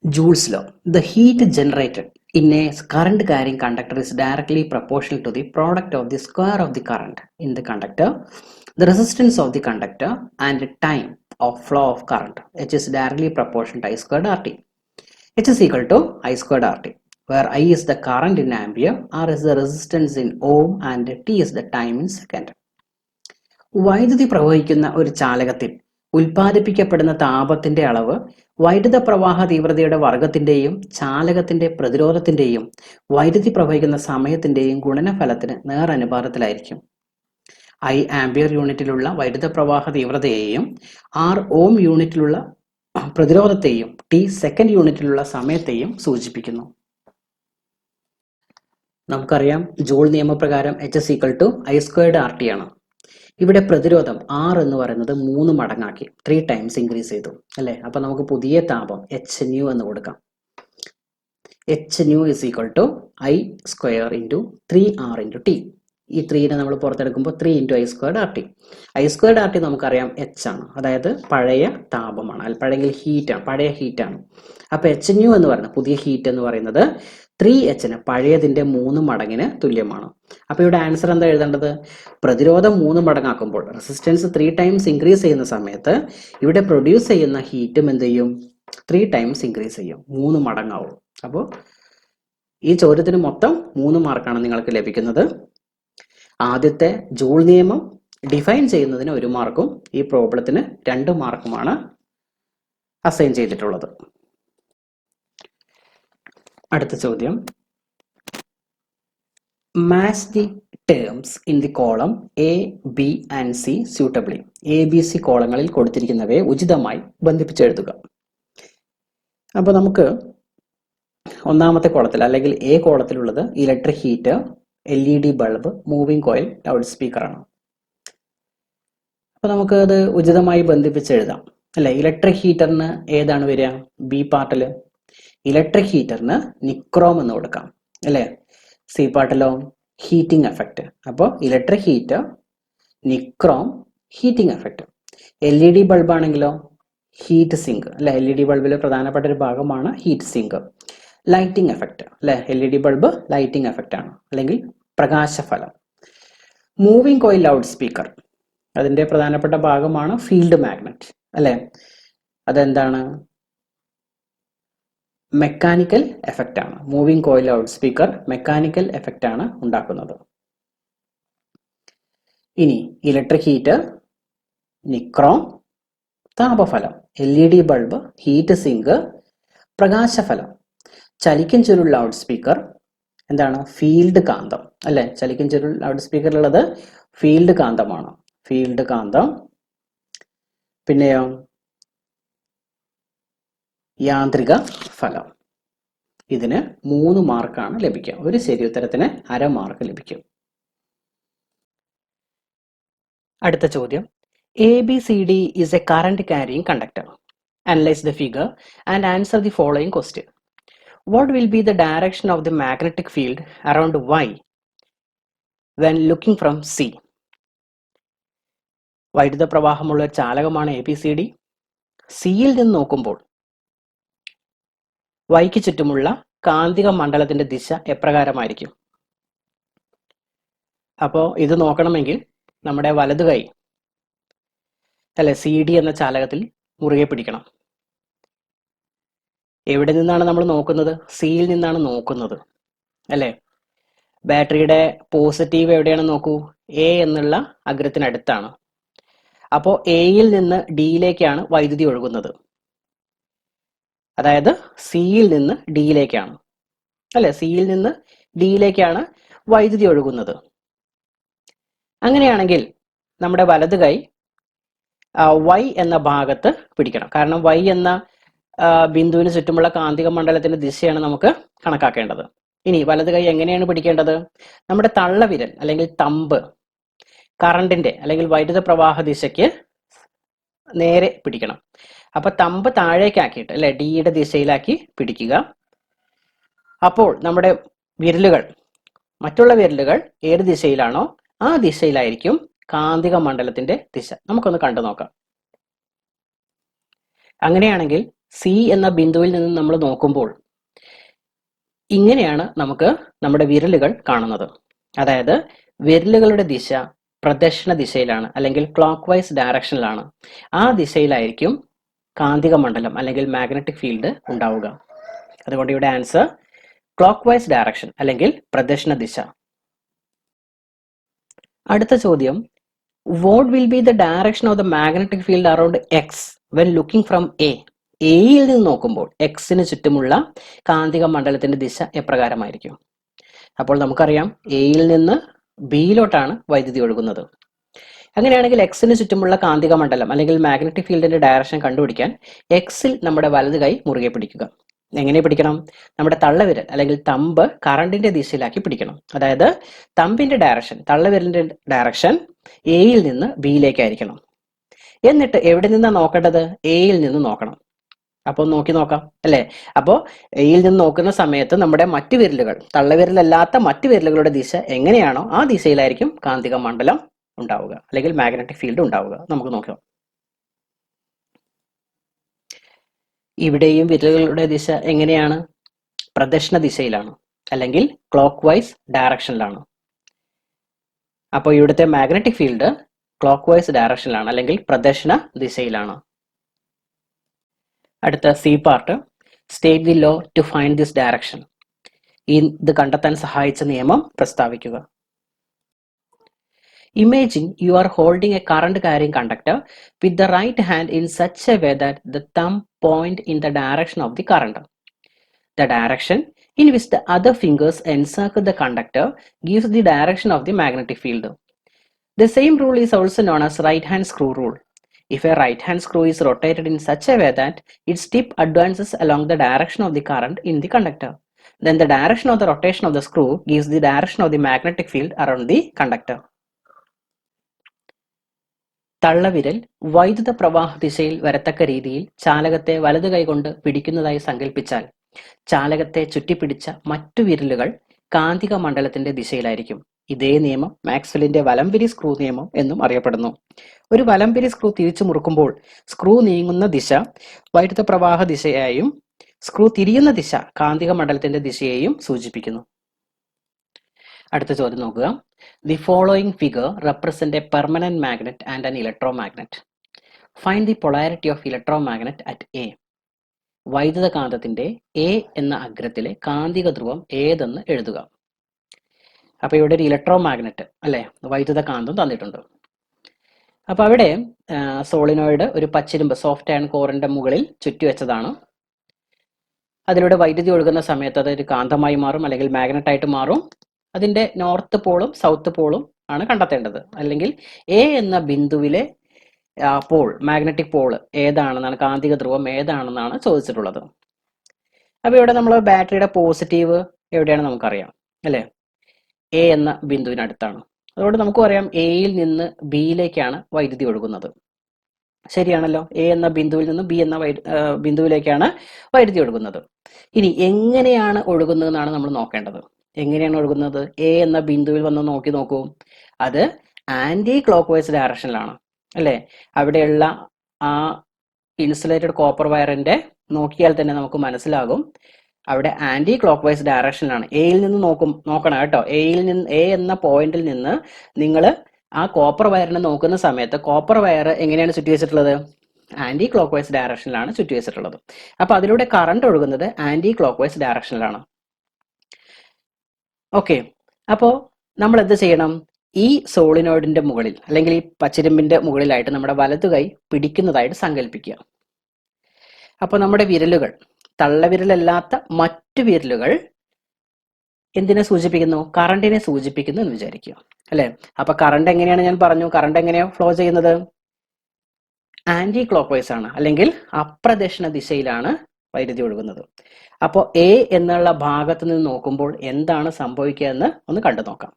Joule's law. The heat generated in a current carrying conductor is directly proportional to the product of the square of the current in the conductor, the resistance of the conductor, and the time of flow of current, which is directly proportional to I squared RT. H is equal to I squared RT, where I is the current in ampere, R is the resistance in ohm, and T is the time in second. വൈദ്യുതി പ്രവഹിക്കുന്ന ഒരു ചാലകത്തിൽ ഉൽപ്പാദിപ്പിക്കപ്പെടുന്ന താപത്തിന്റെ അളവ് വൈദ്യുത പ്രവാഹ തീവ്രതയുടെ വർഗത്തിന്റെയും ചാലകത്തിന്റെ പ്രതിരോധത്തിന്റെയും വൈദ്യുതി പ്രവഹിക്കുന്ന സമയത്തിന്റെയും ഗുണനഫലത്തിന് നേരനുപാതത്തിലായിരിക്കും. I ampere യൂണിറ്റിലുള്ള വൈദ്യുത പ്രവാഹ തീവ്രതയെയും R ഓം യൂണിറ്റിലുള്ള പ്രതിരോധത്തെയും T സെക്കൻഡ് യൂണിറ്റിലുള്ള സമയത്തെയും സൂചിപ്പിക്കുന്നു. നമുക്കറിയാം ജൂൾ നിയമപ്രകാരം H is equal to I squared RT ആണ്. ഇവിടെ പ്രതിരോധം R എന്ന് പറയുന്നത് 3 മടങ്ങാക്കി, 3 ടൈംസ് ഇൻക്രീസ് ചെയ്തു അല്ലെ. അപ്പൊ നമുക്ക് പുതിയ താപം എച്ച് ന്യൂ എന്ന് കൊടുക്കാം. H new is equal to I square into 3R into T. ഈ 3നെ നമ്മൾ പുറത്തെടുക്കുമ്പോൾ 3 into I squared RT. I squared RT നമുക്കറിയാം എച്ച് ആണ്, അതായത് പഴയ താപമാണ്, പഴയ ഹീറ്റാണ്, പഴയ ഹീറ്റാണ്. അപ്പൊ എച്ച് ന്യൂ എന്ന് പറയുന്നത്, പുതിയ ഹീറ്റ് എന്ന് പറയുന്നത് 3H പഴയതിന്റെ 3 മടങ്ങിന് തുല്യമാണ്. അപ്പൊ ഇവിടെ ആൻസർ എന്താ എഴുതേണ്ടത്? പ്രതിരോധം 3 മടങ്ങാക്കുമ്പോൾ, റെസിസ്റ്റൻസ് 3 ടൈംസ് ഇൻക്രീസ് ചെയ്യുന്ന സമയത്ത് ഇവിടെ പ്രൊഡ്യൂസ് ചെയ്യുന്ന ഹീറ്റും എന്ത് ചെയ്യും? 3 ടൈംസ് ഇൻക്രീസ് ചെയ്യും, 3 മടങ്ങാവും. അപ്പോൾ ഈ ചോദ്യത്തിന് മൊത്തം 3 മാർക്കാണ് നിങ്ങൾക്ക് ലഭിക്കുന്നത്. ആദ്യത്തെ ജൂൾ നിയമം ഡിഫൈൻ ചെയ്യുന്നതിന് 1 മാർക്കും ഈ പ്രോബ്ലത്തിന് 2 മാർക്കുമാണ് അസൈൻ ചെയ്തിട്ടുള്ളത്. അടുത്ത ചോദ്യം, match the terms in the column A B and C suitably. A B C കോളങ്ങളിൽ കൊടുത്തിരിക്കുന്നവയെ ഉചിതമായി ബന്ധിപ്പിച്ചെഴുതുക. അപ്പോൾ നമുക്ക് ഒന്നാമത്തെ കോളത്തിൽ അല്ലെങ്കിൽ എ കോളത്തിലുള്ളത് electric heater, LED bulb, moving coil, ലൗഡ് സ്പീക്കറാണ്. അപ്പോൾ നമുക്ക് അത് ഉചിതമായി ബന്ധിപ്പിച്ചെഴുതാം അല്ലെ. ഇലക്ട്രിക് ഹീറ്ററിന് ഏതാണ് വരിക? ബി പാർട്ടിൽ ഇലക്ട്രിക് ഹീറ്ററിന് നിക്രോം എന്ന് കൊടുക്കാം അല്ലെ. സി പാർട്ടിലോ ഹീറ്റിംഗ് എഫക്റ്റ്. അപ്പോൾ electric heater, nichrome, heating effect. LED bulb ആണെങ്കിലോ ഹീറ്റ് സിങ്ക് അല്ലെ. LED ബൾബിലെ പ്രധാനപ്പെട്ട ഒരു ഭാഗമാണ് ഹീറ്റ് സിങ്ക്. ലൈറ്റിംഗ് എഫക്റ്റ് അല്ലെ. LED ബൾബ് ലൈറ്റിംഗ് എഫക്റ്റ് ആണ്, അല്ലെങ്കിൽ പ്രകാശഫലം. മൂവിംഗ് കോയിൽ, ലൗഡ് സ്പീക്കർ, അതിന്റെ പ്രധാനപ്പെട്ട ഭാഗമാണ് ഫീൽഡ് മാഗ്നറ്റ് അല്ലെ. അതെന്താണ്? മെക്കാനിക്കൽ എഫക്റ്റ് ആണ്. Moving coil, loudspeaker mechanical effect ആണ് ഉണ്ടാക്കുന്നത്. ഇനി ഇലക്ട്രിക് ഹീറ്റർ, നിക്രോം, താപഫലം, LED ബൾബ്, ഹീറ്റ് സിങ്ക്, പ്രകാശഫലം. ചലിക്കും ചുരുൾ, ലൗഡ് സ്പീക്കർ എന്താണ്? ഫീൽഡ് കാന്തം അല്ലെ. ചലിക്കും ചുരുൾ ലൗഡ് സ്പീക്കറിലുള്ളത് ഫീൽഡ് കാന്തമാണ്, ഫീൽഡ് കാന്തം. പിന്നെയോ യാന്ത്രിക ഫലം. ഇതിന് 3 മാർക്കാണ് ലഭിക്കുക. ഒരു ശരി ഉത്തരത്തിന് 1/2 മാർക്ക് ലഭിക്കും. അടുത്ത ചോദ്യം, ABCD is a current carrying conductor. Analyze the figure and answer the following question. What will be the direction of the magnetic field around Y when looking from C? വൈദ്യുത പ്രവാഹമുള്ള ചാലകമാണ് ABCD. സിയിൽ നിന്ന് നോക്കുമ്പോൾ വൈക്ക് ചുറ്റുമുള്ള കാന്തിക മണ്ഡലത്തിന്റെ ദിശ എപ്രകാരമായിരിക്കും? അപ്പോൾ ഇത് നോക്കണമെങ്കിൽ നമ്മുടെ വലതു കൈ അല്ലെ CD എന്ന ചാലകത്തിൽ മുറുകെ പിടിക്കണം. എവിടെ നിന്നാണ് നമ്മൾ നോക്കുന്നത്? സിയിൽ നിന്നാണ് നോക്കുന്നത് അല്ലെ. ബാറ്ററിയുടെ പോസിറ്റീവ് എവിടെയാണെന്ന് നോക്കൂ, A എന്നുള്ള അഗ്രത്തിനടുത്താണ്. അപ്പോൾ എയിൽ നിന്ന് ഡിയിലേക്കാണ് വൈദ്യുതി ഒഴുകുന്നത്. അതായത് സിയിൽ നിന്ന് ഡിയിലേക്കാണ് അല്ലെ, സിയിൽ നിന്ന് ഡിയിലേക്കാണ് വൈദ്യുതി ഒഴുകുന്നത്. അങ്ങനെയാണെങ്കിൽ നമ്മുടെ വലത് കൈ Y എന്ന ഭാഗത്ത് പിടിക്കണം. കാരണം Y എന്ന ബിന്ദുവിന് ചുറ്റുമുള്ള കാന്തിക മണ്ഡലത്തിന്റെ ദിശയാണ് നമുക്ക് കണക്കാക്കേണ്ടത്. ഇനി വലത് കൈ എങ്ങനെയാണ് പിടിക്കേണ്ടത്? നമ്മുടെ തള്ളവിരൽ അല്ലെങ്കിൽ തമ്പ് കറണ്ടിന്റെ അല്ലെങ്കിൽ വൈദ്യുത പ്രവാഹ ദിശയ്ക്ക് നേരെ പിടിക്കണം. അപ്പൊ തമ്പ് താഴേക്കാക്കിയിട്ട് അല്ലെ ഡിയുടെ ദിശയിലാക്കി പിടിക്കുക. അപ്പോൾ നമ്മുടെ വിരലുകൾ, മറ്റുള്ള വിരലുകൾ ഏത് ദിശയിലാണോ ആ ദിശയിലായിരിക്കും കാന്തിക മണ്ഡലത്തിന്റെ ദിശ. നമുക്കൊന്ന് കണ്ടു നോക്കാം. അങ്ങനെയാണെങ്കിൽ സി എന്ന ബിന്ദുവിൽ നിന്ന് നമ്മൾ നോക്കുമ്പോൾ ഇങ്ങനെയാണ് നമുക്ക് നമ്മുടെ വിരലുകൾ കാണുന്നത്. അതായത് വിരലുകളുടെ ദിശ പ്രദക്ഷിണ ദിശയിലാണ് അല്ലെങ്കിൽ ക്ലോക്ക് വൈസ് ഡയറക്ഷനിലാണ്. ആ ദിശയിലായിരിക്കും കാന്തിക മണ്ഡലം അല്ലെങ്കിൽ മാഗ്നറ്റിക് ഫീൽഡ് ഉണ്ടാവുക. അതുകൊണ്ട് ഇവിടെ ആൻസർ ക്ലോക്ക് വൈസ് ഡയറക്ഷൻ അല്ലെങ്കിൽ പ്രദക്ഷിണ ദിശ. അടുത്ത ചോദ്യം, what will be the direction of the magnetic field around X when looking from A? എയിൽ നിന്ന് നോക്കുമ്പോൾ എക്സിന് ചുറ്റുമുള്ള കാന്തിക മണ്ഡലത്തിന്റെ ദിശ എപ്രകാരമായിരിക്കും? അപ്പോൾ നമുക്കറിയാം എയിൽ നിന്ന് ബിയിലോട്ടാണ് വൈദ്യുതി ഒഴുകുന്നത്. അങ്ങനെയാണെങ്കിൽ എക്സിന് ചുറ്റുമുള്ള കാന്തിക മണ്ഡലം അല്ലെങ്കിൽ മാഗ്നറ്റിക് ഫീൽഡിന്റെ ഡയറക്ഷൻ കണ്ടുപിടിക്കാൻ എക്സിൽ നമ്മുടെ വലത് കൈ മുറുകെ പിടിക്കുക. എങ്ങനെ പിടിക്കണം? നമ്മുടെ തള്ളവിരൽ അല്ലെങ്കിൽ തമ്പ് കറണ്ടിന്റെ ദിശയിലാക്കി പിടിക്കണം. അതായത് തമ്പിന്റെ ഡയറക്ഷൻ, തള്ളവിരലിന്റെ ഡയറക്ഷൻ എയിൽ നിന്ന് ബിയിലേക്കായിരിക്കണം. എന്നിട്ട് എവിടെ നിന്നാണ് നോക്കേണ്ടത്? എയിൽ നിന്ന് നോക്കണം. അപ്പോൾ നോക്കി നോക്കാം അല്ലെ. അപ്പോൾ എയിൽ നിന്ന് നോക്കുന്ന സമയത്ത് നമ്മുടെ മറ്റു വിരലുകൾ, തള്ളവിരലല്ലാത്ത മറ്റു വിരലുകളുടെ ദിശ എങ്ങനെയാണോ ആ ദിശയിലായിരിക്കും കാന്തിക മണ്ഡലം ഉണ്ടാവുക അല്ലെങ്കിൽ മാഗ്നറ്റിക് ഫീൽഡ് ഉണ്ടാവുക. നമുക്ക് നോക്കാം. ഇവിടെയും വിരലുകളുടെ ദിശ എങ്ങനെയാണ്? പ്രദക്ഷിണ ദിശയിലാണ് അല്ലെങ്കിൽ ക്ലോക്ക് വൈസ് ഡയറക്ഷനിലാണ്. അപ്പോൾ ഇവിടുത്തെ മാഗ്നറ്റിക് ഫീൽഡ് ക്ലോക്ക് വൈസ് ഡയറക്ഷനിലാണ് അല്ലെങ്കിൽ പ്രദക്ഷിണ ദിശയിലാണ്. അടുത്ത C part, state the law to find this direction. ഇത് കണ്ടെത്താൻ സഹായിച്ച നിയമം പ്രസ്താവിക്കുക. Imagine you are holding a current carrying conductor with the right hand in such a way that the thumb point in the direction of the current. The direction in which the other fingers encircle the conductor gives the direction of the magnetic field. The same rule is also known as right hand screw rule. If a right hand screw is rotated in such a way that its tip advances along the direction of the current in the conductor, then the direction of the rotation of the screw gives the direction of the magnetic field around the conductor. തള്ളവിരൽ വൈദ്യുത പ്രവാഹ ദിശയിൽ വരത്തക്ക രീതിയിൽ ചാലകത്തെ വലതു കൈകൊണ്ട് പിടിക്കുന്നതായി സങ്കല്പിച്ചാൽ ചാലകത്തെ ചുറ്റിപ്പിടിച്ച മറ്റു വിരലുകൾ കാന്തിക മണ്ഡലത്തിന്റെ ദിശയിലായിരിക്കും. ഇതേ നിയമം മാക്സ്വെല്ലിന്റെ വലംപിരി സ്ക്രൂ നിയമം എന്നും അറിയപ്പെടുന്നു. ഒരു വലംപിരി സ്ക്രൂ തിരിച്ചു മുറുക്കുമ്പോൾ സ്ക്രൂ നീങ്ങുന്ന ദിശ വൈദ്യുത പ്രവാഹ ദിശയായും സ്ക്രൂ തിരിയുന്ന ദിശ കാന്തിക മണ്ഡലത്തിന്റെ ദിശയെയും സൂചിപ്പിക്കുന്നു. അടുത്ത ചോദ്യം നോക്കുക. The following figure represent a permanent magnet and an electromagnet. Find the polarity of electromagnet at A. വൈദ്യുത കാന്തത്തിന്റെ A എന്ന അഗ്രത്തിലെ കാന്തിക ധ്രുവം ഏതെന്ന് എഴുതുക. അപ്പൊ ഇവിടെ ഒരു ഇലക്ട്രോമാഗ്നറ്റ് അല്ലെ, വൈദ്യുത കാന്തം തന്നിട്ടുണ്ട്. അപ്പൊ അവിടെ സോളിനോയിഡ് ഒരു പച്ചിരുമ്പ് സോഫ്റ്റ് അയൺ കോറിന്റെ മുകളിൽ ചുറ്റിവെച്ചതാണ്. അതിലൂടെ വൈദ്യുതി ഒഴുകുന്ന സമയത്ത് അത് ഒരു കാന്തമായി മാറും അല്ലെങ്കിൽ മാഗ്നറ്റ് ആയിട്ട് മാറും. അതിന്റെ നോർത്ത് പോളും സൗത്ത് പോളും ആണ് കണ്ടെത്തേണ്ടത്. അല്ലെങ്കിൽ എ എന്ന ബിന്ദുവിലെ പോൾ, മാഗ്നറ്റിക് പോൾ ഏതാണെന്നാണ്, കാന്തിക ധ്രുവം ഏതാണെന്നാണ് ചോദിച്ചിട്ടുള്ളത്. അപ്പൊ ഇവിടെ നമ്മൾ ബാറ്ററിയുടെ പോസിറ്റീവ് എവിടെയാണ് നമുക്കറിയാം അല്ലെ, എ എന്ന ബിന്ദുവിനടുത്താണ്. അതുകൊണ്ട് നമുക്ക് പറയാം എയിൽ നിന്ന് ബിയിലേക്കാണ് വൈദ്യുതി ഒഴുകുന്നത്. ശരിയാണല്ലോ, എ എന്ന ബിന്ദുവിൽ നിന്ന് ബി എന്ന ബിന്ദുവിലേക്കാണ് വൈദ്യുതി ഒഴുകുന്നത്. ഇനി എങ്ങനെയാണ് ഒഴുകുന്നതെന്നാണ് നമ്മൾ നോക്കേണ്ടത്. എങ്ങനെയാണ് ഒഴുകുന്നത്? എ എന്ന ബിന്ദുവിൽ വന്ന് നോക്കൂ, അത് ആന്റി ക്ലോക്ക് വൈസ് ഡയറക്ഷനിലാണ് അല്ലെ. അവിടെയുള്ള ആ ഇൻസുലേറ്റഡ് കോപ്പർ വയറിന്റെ നോക്കിയാൽ തന്നെ നമുക്ക് മനസ്സിലാകും അവിടെ ആന്റി ക്ലോക്ക് വൈസ് ഡയറക്ഷനിലാണ്. എയിൽ നിന്ന് നോക്കണം കേട്ടോ. എ എന്ന പോയിന്റിൽ നിന്ന് നിങ്ങൾ ആ കോപ്പർ വയറിനെ നോക്കുന്ന സമയത്ത് കോപ്പർ വയർ എങ്ങനെയാണ് ചുറ്റി വെച്ചിട്ടുള്ളത്? ആന്റി ക്ലോക്ക് വൈസ് ഡയറക്ഷനിലാണ് ചുറ്റി വെച്ചിട്ടുള്ളത്. അപ്പൊ അതിലൂടെ കറണ്ട് ഒഴുകുന്നത് ആന്റി ക്ലോക്ക് വൈസ് ഡയറക്ഷനിലാണ്. ഓക്കെ, അപ്പോൾ നമ്മൾ എന്ത് ചെയ്യണം? ഈ സോളിനോയിഡിന്റെ മുകളിൽ അല്ലെങ്കിൽ ഈ പച്ചിരുമ്പിന്റെ മുകളിലായിട്ട് നമ്മുടെ വലതു കൈ പിടിക്കുന്നതായിട്ട് സങ്കല്പിക്കുക. അപ്പോൾ നമ്മുടെ വിരലുകൾ, തള്ളവിരലല്ലാത്ത മറ്റു വിരലുകൾ എന്തിനെ സൂചിപ്പിക്കുന്നു? കറണ്ടിനെ സൂചിപ്പിക്കുന്നു എന്ന് വിചാരിക്കുക, അല്ലെ? അപ്പൊ കറണ്ട് എങ്ങനെയാണ്? ഞാൻ പറഞ്ഞു, കറണ്ട് എങ്ങനെയാണ് ഫ്ലോ ചെയ്യുന്നത്? ആന്റി ക്ലോക്ക് വൈസ് ആണ്, അല്ലെങ്കിൽ അപ്രദക്ഷിണ ദിശയിലാണ് വൈദ്യുതി ഒഴുകുന്നത്. അപ്പോൾ എ എന്നുള്ള ഭാഗത്ത് നിന്ന് നോക്കുമ്പോൾ എന്താണ് സംഭവിക്കുക എന്ന് ഒന്ന് കണ്ടു നോക്കാം.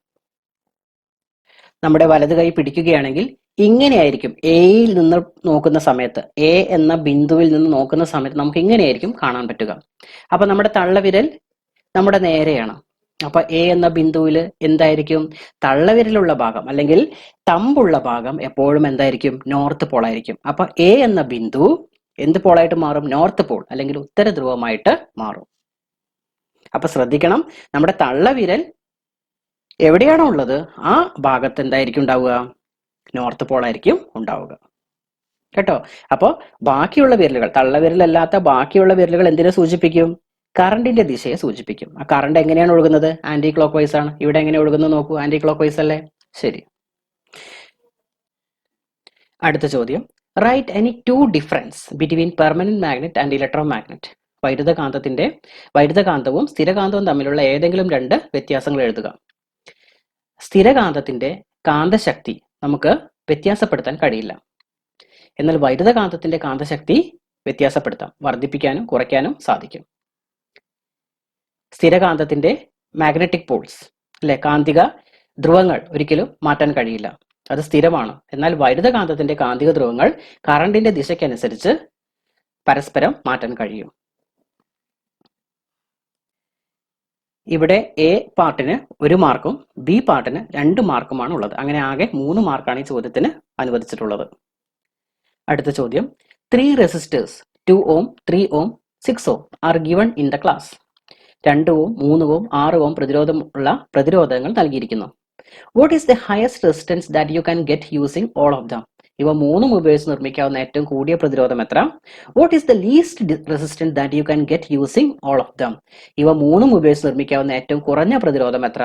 നമ്മുടെ വലത് കൈ പിടിക്കുകയാണെങ്കിൽ ഇങ്ങനെയായിരിക്കും എയിൽ നിന്ന് നോക്കുന്ന സമയത്ത്, എ എന്ന ബിന്ദുവിൽ നിന്ന് നോക്കുന്ന സമയത്ത് നമുക്ക് ഇങ്ങനെയായിരിക്കും കാണാൻ പറ്റുക. അപ്പൊ നമ്മുടെ തള്ളവിരൽ നമ്മുടെ നേരെയാണ്. അപ്പൊ എ എന്ന ബിന്ദുവിൽ എന്തായിരിക്കും? തള്ളവിരലുള്ള ഭാഗം അല്ലെങ്കിൽ തമ്പുള്ള ഭാഗം എപ്പോഴും എന്തായിരിക്കും? നോർത്ത് പോൾ ആയിരിക്കും. അപ്പൊ എ എന്ന ബിന്ദു എന്ത് പോളായിട്ട് മാറും? നോർത്ത് പോൾ അല്ലെങ്കിൽ ഉത്തര ധ്രുവമായിട്ട് മാറും. അപ്പൊ ശ്രദ്ധിക്കണം, നമ്മുടെ തള്ളവിരൽ എവിടെയാണോ ഉള്ളത് ആ ഭാഗത്ത് എന്തായിരിക്കും ഉണ്ടാവുക? നോർത്ത് പോൾ ആയിരിക്കും ഉണ്ടാവുക കേട്ടോ. അപ്പോൾ ബാക്കിയുള്ള വിരലുകൾ, തള്ളവിരലല്ലാത്ത ബാക്കിയുള്ള വിരലുകൾ എന്തിനെ സൂചിപ്പിക്കും? കറണ്ടിന്റെ ദിശയെ സൂചിപ്പിക്കും. ആ കറണ്ട് എങ്ങനെയാണ് ഒഴുകുന്നത്? ആന്റി ക്ലോക്ക് വൈസ് ആണ്. ഇവിടെ എങ്ങനെ ഒഴുകുന്നത് നോക്കൂ, ആന്റി ക്ലോക്ക് വൈസ് അല്ലേ? ശരി. അടുത്ത ചോദ്യം, write any two difference between permanent magnet and electromagnet. വൈദ്യുതകാന്തവും സ്ഥിരകാന്തവും തമ്മിലുള്ള ഏതെങ്കിലും രണ്ട് വ്യത്യാസങ്ങൾ എഴുതുക. സ്ഥിരകാന്തത്തിന്റെ കാന്തശക്തി നമുക്ക് വ്യത്യാസപ്പെടുത്താൻ കഴിയില്ല. എന്നാൽ വൈദ്യുതകാന്തത്തിന്റെ കാന്തശക്തി വ്യത്യാസപ്പെടുത്താം, വർദ്ധിപ്പിക്കാനും കുറയ്ക്കാനും സാധിക്കും. സ്ഥിരകാന്തത്തിന്റെ മാഗ്നറ്റിക് പോൾസ്, അല്ലെ, കാന്തിക ധ്രുവങ്ങൾ ഒരിക്കലും മാറ്റാൻ കഴിയില്ല, അത് സ്ഥിരമാണ്. എന്നാൽ വൈദ്യുതകാന്തത്തിന്റെ കാന്തിക ധ്രുവങ്ങൾ കറണ്ടിന്റെ ദിശയ്ക്കനുസരിച്ച് പരസ്പരം മാറ്റാൻ കഴിയും. ഇവിടെ എ പാർട്ടിന് 1 മാർക്കും ബി പാർട്ടിന് 2 മാർക്കുമാണ് ഉള്ളത്. അങ്ങനെ ആകെ 3 മാർക്കാണ് ഈ ചോദ്യത്തിന് അനുവദിച്ചിട്ടുള്ളത്. അടുത്ത ചോദ്യം, 3 resistors 2 ohm, 3 ohm, 6 ohm are given in the class. 2 ohm, 3 ohm, 6 ohm പ്രതിരോധങ്ങൾ നൽകിയിരിക്കുന്നു. What is the highest resistance that you can get using all of them? ഇവ മൂന്നും ഉപയോഗിച്ച് നിർമ്മിക്കാവുന്ന ഏറ്റവും കൂടിയ പ്രതിരോധം എത്ര? What is the least resistance that you can get using all of them? ഇവ മൂന്നും ഉപയോഗിച്ച് നിർമ്മിക്കാവുന്ന ഏറ്റവും കുറഞ്ഞ പ്രതിരോധം എത്ര?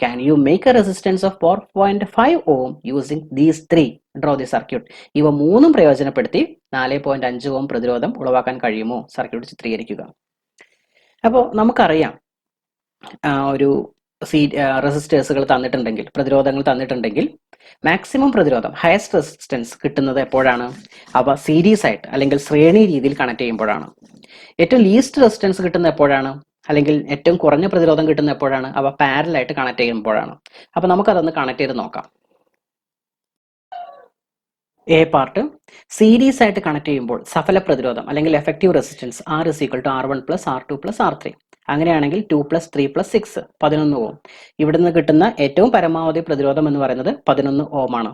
Can you make a resistance of 4.5 ohm using these three? Draw the circuit. ഇവ മൂന്നും പ്രയോജനപ്പെടുത്തി 4.5 ohm പ്രതിരോധം ഉളവാക്കാൻ കഴിയുമോ? സർക്യൂട്ട് ചിത്രീകരിക്കുക. അപ്പോൾ നമുക്കറിയാം, ഒരു റെസിസ്റ്റേഴ്സുകൾ തന്നിട്ടുണ്ടെങ്കിൽ, പ്രതിരോധങ്ങൾ തന്നിട്ടുണ്ടെങ്കിൽ മാക്സിമം പ്രതിരോധം, ഹയസ്റ്റ് റെസിസ്റ്റൻസ് കിട്ടുന്നത് എപ്പോഴാണ്? അവ സീരീസ് ആയിട്ട് അല്ലെങ്കിൽ ശ്രേണി രീതിയിൽ കണക്ട് ചെയ്യുമ്പോഴാണ്. ഏറ്റവും ലീസ്റ്റ് റെസിസ്റ്റൻസ് കിട്ടുന്ന എപ്പോഴാണ്? അല്ലെങ്കിൽ ഏറ്റവും കുറഞ്ഞ പ്രതിരോധം കിട്ടുന്ന എപ്പോഴാണ്? അവ പാരലായിട്ട് കണക്ട് ചെയ്യുമ്പോഴാണ്. അപ്പൊ നമുക്കതൊന്ന് കണക്ട് ചെയ്ത് നോക്കാം. എ പാർട്ട്, സീരീസ് ആയിട്ട് കണക്ട് ചെയ്യുമ്പോൾ സഫല പ്രതിരോധം അല്ലെങ്കിൽ effective resistance R = R1 + R2 + R3. അങ്ങനെയാണെങ്കിൽ 2 + 3 + 6 11 ഓം. ഇവിടുന്ന് കിട്ടുന്ന ഏറ്റവും പരമാവധി പ്രതിരോധം എന്ന് പറയുന്നത് 11 ഓം ആണ്.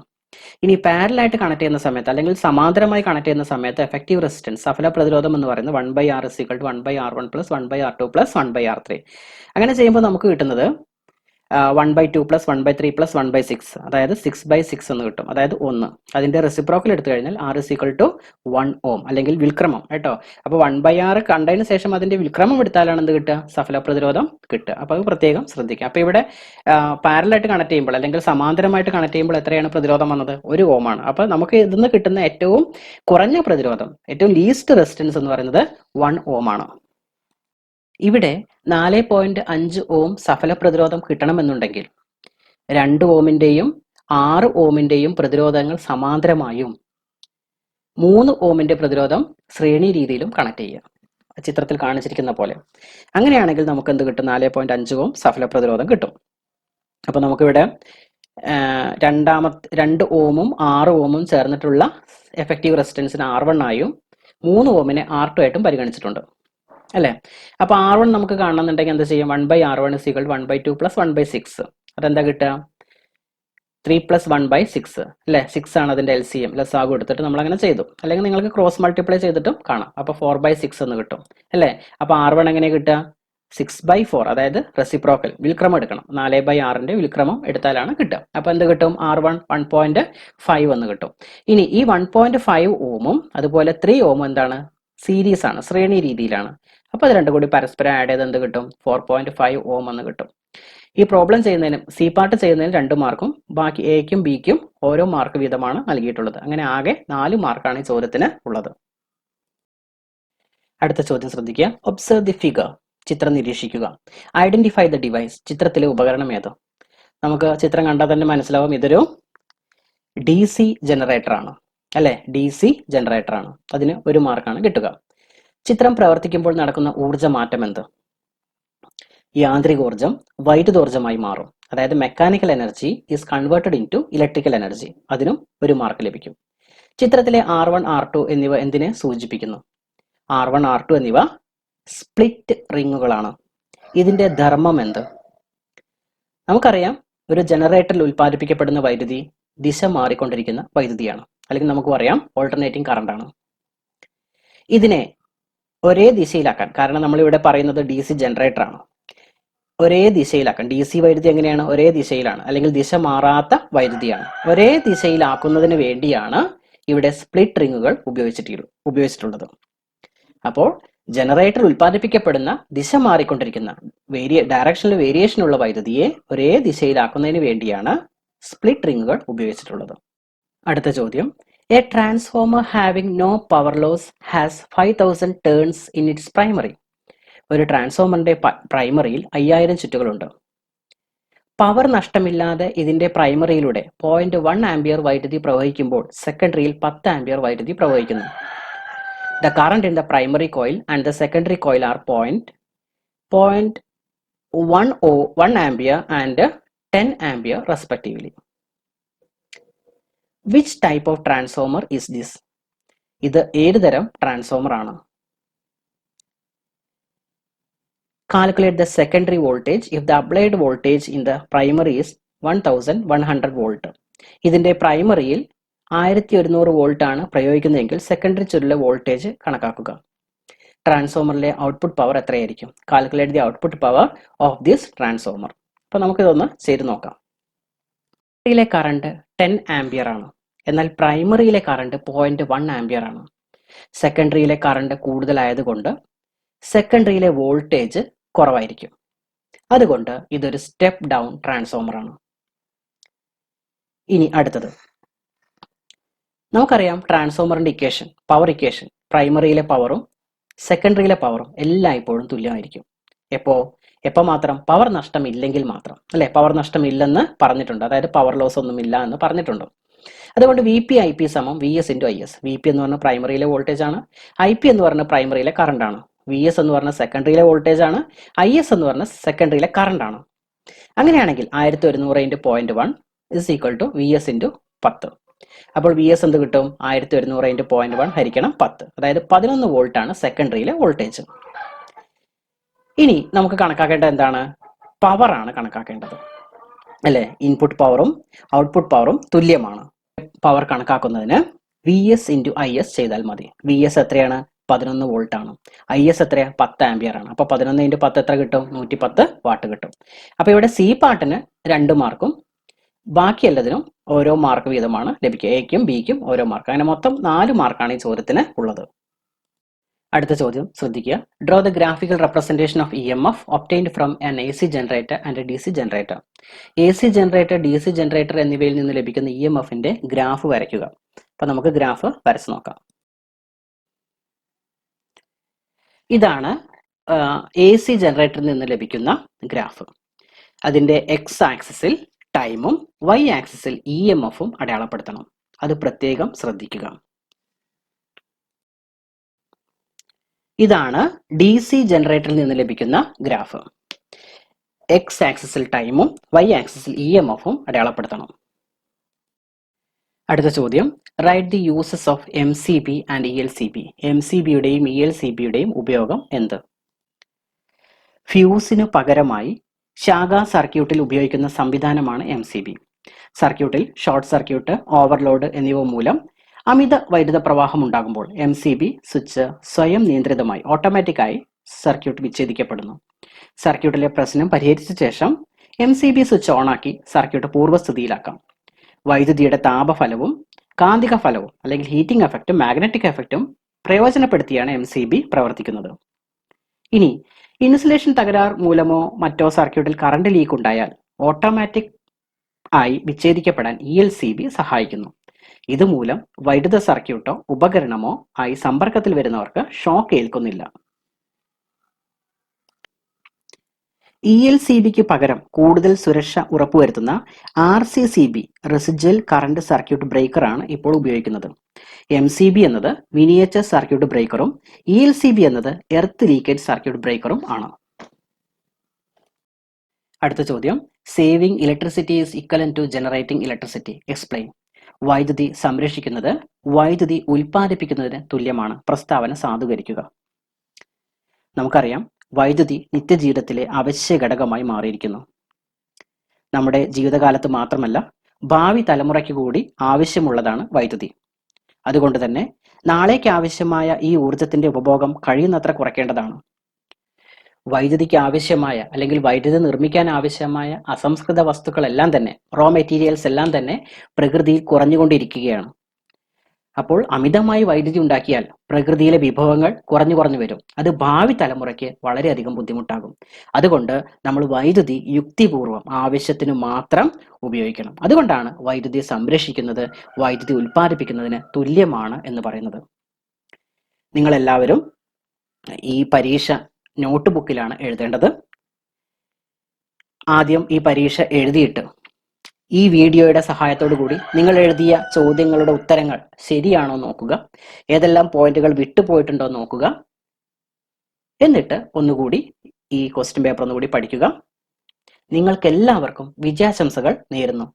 ഇനി പാരലായിട്ട് കണക്ട് ചെയ്യുന്ന സമയത്ത് അല്ലെങ്കിൽ സമാന്തരമായി കണക്ട് ചെയ്യുന്ന സമയത്ത് എഫക്റ്റീവ് റെസിസ്റ്റൻസ്, സഫല പ്രതിരോധം എന്ന് പറയുന്നത് 1/R = 1/R1 + 1/R2 + 1/R3. അങ്ങനെ ചെയ്യുമ്പോൾ നമുക്ക് കിട്ടുന്നത് 1/2 + 1/3 + 1/6, അതായത് 6/6 എന്ന് കിട്ടും, അതായത് 1. അതിന്റെ റെസിപ്രോക്കൽ എടുത്തു കഴിഞ്ഞാൽ R = 1 ഓം, അല്ലെങ്കിൽ വിൽക്രമം കേട്ടോ. അപ്പൊ 1/R കണ്ടതിന് ശേഷം അതിന്റെ വിൽക്രമം എടുത്താലാണ് എന്ത് കിട്ടുക? സഫല പ്രതിരോധം കിട്ടുക. അപ്പൊ അത് പ്രത്യേകം ശ്രദ്ധിക്കുക. അപ്പൊ ഇവിടെ പാരലായിട്ട് കണക്ട് ചെയ്യുമ്പോൾ അല്ലെങ്കിൽ സമാന്തരമായിട്ട് കണക്ട് ചെയ്യുമ്പോൾ എത്രയാണ് പ്രതിരോധം വന്നത്? 1 ഓം ആണ്. അപ്പൊ നമുക്ക് ഇതിന്ന് കിട്ടുന്ന ഏറ്റവും കുറഞ്ഞ പ്രതിരോധം, ഏറ്റവും ലീസ്റ്റ് റെസിസ്റ്റൻസ് എന്ന് പറയുന്നത് 1 ഓം ആണ്. ഇവിടെ 4.5 ഓം സഫല പ്രതിരോധം കിട്ടണമെന്നുണ്ടെങ്കിൽ 2 ഓമിന്റെയും 6 ഓമിന്റെയും പ്രതിരോധങ്ങൾ സമാന്തരമായും 3 ഓമിന്റെ പ്രതിരോധം ശ്രേണി രീതിയിലും കണക്ട് ചെയ്യുക, ചിത്രത്തിൽ കാണിച്ചിരിക്കുന്ന പോലെ. അങ്ങനെയാണെങ്കിൽ നമുക്ക് എന്ത് കിട്ടും? 4.5 ഓം സഫല പ്രതിരോധം കിട്ടും. അപ്പൊ നമുക്കിവിടെ 2 ഓമും 6 ഓമും ചേർന്നിട്ടുള്ള എഫക്റ്റീവ് റെസിസ്റ്റൻസിന് R1 ആയും 3 ഓമിനെ R2 ആയിട്ടും പരിഗണിച്ചിട്ടുണ്ട്, അല്ലെ? അപ്പൊ R1 നമുക്ക് കാണണമെന്നുണ്ടെങ്കിൽ എന്താ ചെയ്യും? 1/R1 = 1/2 + 1/6. അതെന്താ കിട്ടുക? 3 + 1/6, അല്ലെ? 6 ആണ് അതിന്റെ LCM, ലസാഗു എടുത്തിട്ട് നമ്മൾ അങ്ങനെ ചെയ്തു. അല്ലെങ്കിൽ നിങ്ങൾക്ക് ക്രോസ് മൾട്ടിപ്ലൈ ചെയ്തിട്ടും കാണാം. അപ്പൊ 4/6 എന്ന് കിട്ടും, അല്ലെ? അപ്പൊ R1 എങ്ങനെ കിട്ടുക? 6/4, അതായത് റെസിപ്രോക്കൽ വിൽക്രമം എടുക്കണം. 4/6 വിൽക്രമം എടുത്താലാണ് കിട്ടുക. അപ്പോൾ എന്ത് കിട്ടും? R1 1.5 എന്ന് കിട്ടും. ഇനി ഈ 1.5 ഓമും അതുപോലെ 3 ഓമും എന്താണ്? സീരീസ് ആണ്, ശ്രേണി രീതിയിലാണ്. അപ്പോൾ അത് രണ്ടും കൂടി പരസ്പരം ആഡ് ചെയ്ത് എന്ത് കിട്ടും? 4.5 ഓം എന്ന് കിട്ടും. ഈ പ്രോബ്ലം ചെയ്യുന്നതിനും സി പാർട്ട് ചെയ്യുന്നതിനും 2 മാർക്കും ബാക്കി എക്കും ബിക്കും ഓരോ മാർക്ക് വീതമാണ് നൽകിയിട്ടുള്ളത്. അങ്ങനെ ആകെ 4 മാർക്കാണ് ഈ ചോദ്യത്തിന് ഉള്ളത്. അടുത്ത ചോദ്യം ശ്രദ്ധിക്കുക. ഒബ്സർവ് ദി ഫിഗർ, ചിത്രം നിരീക്ഷിക്കുക. ഐഡന്റിഫൈ ദ ഡിവൈസ്, ചിത്രത്തിലെ ഉപകരണം ഏത്? നമുക്ക് ചിത്രം കണ്ടാൽ തന്നെ മനസ്സിലാവും ഇതൊരു DC ജനറേറ്റർ ആണ് അല്ലെ? DC ജനറേറ്റർ ആണ്. അതിന് 1 മാർക്കാണ് കിട്ടുക. ചിത്രം പ്രവർത്തിക്കുമ്പോൾ നടക്കുന്ന ഊർജ്ജ മാറ്റം എന്ത്? യാന്ത്രികോർജം വൈദ്യുതോർജ്ജമായി മാറും. അതായത് mechanical energy is converted into electrical energy. അതിനും 1 മാർക്ക് ലഭിക്കും. ചിത്രത്തിലെ R1 R2 എന്നിവ എന്തിനെ സൂചിപ്പിക്കുന്നു? R1 R2 എന്നിവ സ്പ്ലിറ്റ് റിങ്ങുകളാണ്. ഇതിന്റെ ധർമ്മം എന്ത്? നമുക്കറിയാം ഒരു ജനറേറ്ററിൽ ഉൽപ്പാദിപ്പിക്കപ്പെടുന്ന വൈദ്യുതി ദിശ മാറിക്കൊണ്ടിരിക്കുന്ന വൈദ്യുതിയാണ്, അല്ലെങ്കിൽ നമുക്ക് പറയാം ഓൾട്ടർനേറ്റിംഗ് കറണ്ട് ആണ്. ഇതിനെ ഒരേ ദിശയിലാക്കാൻ, കാരണം നമ്മളിവിടെ പറയുന്നത് DC ജനറേറ്റർ ആണ്, ഒരേ ദിശയിലാക്കാൻ. DC വൈദ്യുതി എങ്ങനെയാണ്? ഒരേ ദിശയിലാണ്, അല്ലെങ്കിൽ ദിശ മാറാത്ത വൈദ്യുതിയാണ്. ഒരേ ദിശയിലാക്കുന്നതിന് വേണ്ടിയാണ് ഇവിടെ സ്പ്ലിറ്റ് റിങ്ങുകൾ ഉപയോഗിച്ചിട്ടുള്ളത്. അപ്പോൾ ജനറേറ്റർ ഉൽപ്പാദിപ്പിക്കപ്പെടുന്ന ദിശ മാറിക്കൊണ്ടിരിക്കുന്ന ഡയറക്ഷനിൽ വേരിയേഷനുള്ള വൈദ്യുതിയെ ഒരേ ദിശയിലാക്കുന്നതിന് വേണ്ടിയാണ് സ്പ്ലിറ്റ് റിങ്ങുകൾ ഉപയോഗിച്ചിട്ടുള്ളത്. അടുത്ത ചോദ്യം. A transformer having no power loss has 5000 turns in its primary. ഒരു ട്രാൻസ്ഫോമറിന്റെ പ്രൈമറിയിൽ 5000 ചുറ്റുകളുണ്ട്. പവർ നഷ്ടമില്ലാതെ ഇതിന്റെ പ്രൈമറിയിലൂടെ 0.1 ആംപിയർ വൈദ്യുതി പ്രവഹിക്കുമ്പോൾ സെക്കൻഡറിയിൽ 10 ആംപിയർ വൈദ്യുതി പ്രവഹിക്കുന്നു. The current in the primary coil and the secondary coil are 0.1 ampere and 10 ampere respectively. Which type of transformer is this? ഇത് ഏത് തരം transformer ആണ്? Calculate the secondary voltage if the applied voltage in the primary is 1100 volt. ഇതിന്റെ പ്രൈമറിയിൽ 1100 volt ആണ് പ്രയോഗിക്കുന്നതെങ്കിൽ secondary ചുരുളിലെ voltage കണക്കാക്കുക. ട്രാൻസ്ഫോമറിലെ output power എത്രയായിരിക്കും? Calculate the output power of this transformer. അപ്പോൾ നമുക്കിതൊന്ന് ചെയ്ത് നോക്കാം. സെക്കൻഡറിയിലെ കറണ്ട് 10 ആംപിയർ ആണ്, എന്നാൽ പ്രൈമറിയിലെ കറണ്ട് 0.1 ആംപിയർ ആണ്. സെക്കൻഡറിയിലെ കറണ്ട് കൂടുതലായതുകൊണ്ട് സെക്കൻഡറിയിലെ വോൾട്ടേജ് കുറവായിരിക്കും. അതുകൊണ്ട് ഇതൊരു സ്റ്റെപ്പ് ഡൗൺ ട്രാൻസ്ഫോമർ ആണ്. ഇനി അടുത്തത്. നമുക്കറിയാം ട്രാൻസ്ഫോമറിന്റെ ഇക്വേഷൻ, പവർ ഇക്വേഷൻ, പ്രൈമറിയിലെ പവറും സെക്കൻഡറിയിലെ പവറും എല്ലായ്പ്പോഴും തുല്യമായിരിക്കും. എപ്പോൾ മാത്രം? പവർ നഷ്ടം ഇല്ലെങ്കിൽ മാത്രം, അല്ലെ? പവർ നഷ്ടം ഇല്ലെന്ന് പറഞ്ഞിട്ടുണ്ട്, അതായത് പവർ ലോസ് ഒന്നുമില്ല എന്ന് പറഞ്ഞിട്ടുണ്ട്. അതുകൊണ്ട് VP IP സമം VS × IS. VP എന്ന് പറഞ്ഞ പ്രൈമറിയിലെ വോൾട്ടേജ് ആണ്, IP എന്ന് പറഞ്ഞ പ്രൈമറിയിലെ കറണ്ട് ആണ്, VS എന്ന് പറഞ്ഞ സെക്കൻഡറിയിലെ വോൾട്ടേജ് ആണ്, IS എന്ന് പറഞ്ഞ സെക്കൻഡറിയിലെ കറണ്ട് ആണ്. അങ്ങനെയാണെങ്കിൽ 1100 × 0.1 = VS × 10. അപ്പോൾ VS എന്ത് കിട്ടും? 1100 × 0.1 ഹരിക്കണം 10, അതായത് 11 വോൾട്ട് ആണ് സെക്കൻഡറിയിലെ വോൾട്ടേജ്. ഇനി നമുക്ക് കണക്കാക്കേണ്ടത് എന്താണ്? പവർ ആണ് കണക്കാക്കേണ്ടത്, അല്ലെ? ഇൻപുട്ട് പവറും ഔട്ട്പുട്ട് പവറും തുല്യമാണ്. പവർ കണക്കാക്കുന്നതിന് VS × IS ചെയ്താൽ മതി. VS എത്രയാണ്? 11 വോൾട്ട് ആണ്. IS എത്രയാ? 10 ആംപിയർ ആണ്. അപ്പോൾ 11 × 10 എത്ര കിട്ടും? 110 വാട്ട് കിട്ടും. അപ്പോൾ ഇവിടെ സി പാർട്ടിന് 2 മാർക്കും ബാക്കി എല്ലാത്തിനും ഓരോ മാർക്ക് വീതമാണ് ലഭിക്കുക. എക്കും ബിക്കും ഓരോ മാർക്ക്. അങ്ങനെ മൊത്തം 4 മാർക്കാണ് ഈ ചോദ്യത്തിന് ഉള്ളത്. അടുത്ത ചോദ്യം ശ്രദ്ധിക്കുക. Draw the graphical representation of EMF obtained from an AC generator and DC generator. AC generator, DC generator എന്നിവയിൽ നിന്ന് ലഭിക്കുന്ന EMFന്റെ ഗ്രാഫ് വരയ്ക്കുക. അപ്പൊ നമുക്ക് ഗ്രാഫ് വരച്ചു നോക്കാം. ഇതാണ് AC ജനറേറ്ററിൽ നിന്ന് ലഭിക്കുന്ന ഗ്രാഫ്. അതിന്റെ X ആക്സിസിൽ ടൈമും Y ആക്സിസിൽ EMFും അടയാളപ്പെടുത്തണം. അത് പ്രത്യേകം ശ്രദ്ധിക്കുക. ഇതാണ് DC ജനറേറ്ററിൽ നിന്ന് ലഭിക്കുന്ന ഗ്രാഫ്. X ആക്സിസിൽ ടൈമും Y ആക്സിസിൽ EMFും അടയാളപ്പെടുത്തണം. അടുത്ത ചോദ്യം. Write the uses of MCB and ELCB. MCBയുടെയും ELCBയുടെയും ഉപയോഗം എന്ത്? ഫ്യൂസിനു പകരമായി ശാഖാ സർക്യൂട്ടിൽ ഉപയോഗിക്കുന്ന സംവിധാനമാണ് MCB. സർക്യൂട്ടിൽ ഷോർട്ട് സർക്യൂട്ട്, ഓവർലോഡ് എന്നിവ മൂലം അമിത വൈദ്യുത പ്രവാഹം ഉണ്ടാകുമ്പോൾ MCB സ്വിച്ച് സ്വയം നിയന്ത്രിതമായി ഓട്ടോമാറ്റിക്കായി സർക്യൂട്ട് വിച്ഛേദിക്കപ്പെടുന്നു. സർക്യൂട്ടിലെ പ്രശ്നം പരിഹരിച്ച ശേഷം MCB സ്വിച്ച് ഓണാക്കി സർക്യൂട്ട് പൂർവ്വസ്ഥിതിയിലാക്കാം. വൈദ്യുതിയുടെ താപഫലവും കാന്തിക ഫലവും അല്ലെങ്കിൽ ഹീറ്റിംഗ് എഫക്റ്റും മാഗ്നറ്റിക് എഫക്റ്റും പ്രയോജനപ്പെടുത്തിയാണ് MCB പ്രവർത്തിക്കുന്നത്. ഇനി ഇൻസുലേഷൻ തകരാർ മൂലമോ മറ്റോ സർക്യൂട്ടിൽ കറണ്ട് ലീക്ക് ഉണ്ടായാൽ ഓട്ടോമാറ്റിക് ആയി വിച്ഛേദിക്കപ്പെടാൻ ELCB സഹായിക്കുന്നു. ഇതുമൂലം വൈദ്യുത സർക്യൂട്ടോ ഉപകരണമോ ആയി സമ്പർക്കത്തിൽ വരുന്നവർക്ക് ഷോക്ക് ഏൽക്കുന്നില്ല. ELCBക്ക് പകരം കൂടുതൽ സുരക്ഷ ഉറപ്പുവരുത്തുന്ന RCCB residual current circuit breaker ആണ് ഇപ്പോൾ ഉപയോഗിക്കുന്നത്. MCB എന്നത് മിനിയേച്ചർ സർക്യൂട്ട് ബ്രേക്കറും ELCB എന്നത് എർത്ത് ലീക്കേജ് സർക്യൂട്ട് ബ്രേക്കറും ആണ്. അടുത്ത ചോദ്യം, saving electricity is equivalent to generating electricity. Explain. വൈദ്യുതി സംരക്ഷിക്കുന്നത് വൈദ്യുതി ഉൽപ്പാദിപ്പിക്കുന്നതിന് തുല്യമാണ്. പ്രസ്താവന സാധൂകരിക്കുക. നമുക്കറിയാം, വൈദ്യുതി നിത്യജീവിതത്തിലെ അവശ്യ ഘടകമായി മാറിയിരിക്കുന്നു. നമ്മുടെ ജീവിതകാലത്ത് മാത്രമല്ല, ഭാവി തലമുറയ്ക്ക് കൂടി ആവശ്യമുള്ളതാണ് വൈദ്യുതി. അതുകൊണ്ട് തന്നെ നാളേക്ക് ആവശ്യമായ ഈ ഊർജത്തിന്റെ ഉപഭോഗം കഴിയുന്നത്ര കുറയ്ക്കേണ്ടതാണ്. വൈദ്യുതിക്ക് ആവശ്യമായ അല്ലെങ്കിൽ വൈദ്യുതി നിർമ്മിക്കാൻ ആവശ്യമായ അസംസ്കൃത വസ്തുക്കളെല്ലാം തന്നെ, റോ മെറ്റീരിയൽസ് എല്ലാം തന്നെ പ്രകൃതിയിൽ കുറഞ്ഞുകൊണ്ടിരിക്കുകയാണ്. അപ്പോൾ അമിതമായി വൈദ്യുതി ഉണ്ടാക്കിയാൽ പ്രകൃതിയിലെ വിഭവങ്ങൾ കുറഞ്ഞു വരും. അത് ഭാവി തലമുറയ്ക്ക് വളരെയധികം ബുദ്ധിമുട്ടാകും. അതുകൊണ്ട് നമ്മൾ വൈദ്യുതി യുക്തിപൂർവ്വം ആവശ്യത്തിന് മാത്രം ഉപയോഗിക്കണം. അതുകൊണ്ടാണ് വൈദ്യുതി സംരക്ഷിക്കുന്നത് വൈദ്യുതി ഉൽപ്പാദിപ്പിക്കുന്നതിന് തുല്യമാണ് എന്ന് പറയുന്നത്. നിങ്ങളെല്ലാവരും ഈ പരീക്ഷ നോട്ട് ബുക്കിലാണ് എഴുതേണ്ടത്. ആദ്യം ഈ പരീക്ഷ എഴുതിയിട്ട് ഈ വീഡിയോയുടെ സഹായത്തോടു കൂടി നിങ്ങൾ എഴുതിയ ചോദ്യങ്ങളുടെ ഉത്തരങ്ങൾ ശരിയാണോ നോക്കുക, ഏതെല്ലാം പോയിന്റുകൾ വിട്ടുപോയിട്ടുണ്ടോ നോക്കുക. എന്നിട്ട് ഒന്നുകൂടി ഈ ക്വസ്റ്റ്യൻ പേപ്പർ ഒന്നുകൂടി പഠിക്കുക. നിങ്ങൾക്ക് എല്ലാവർക്കും വിജയാശംസകൾ നേരുന്നു.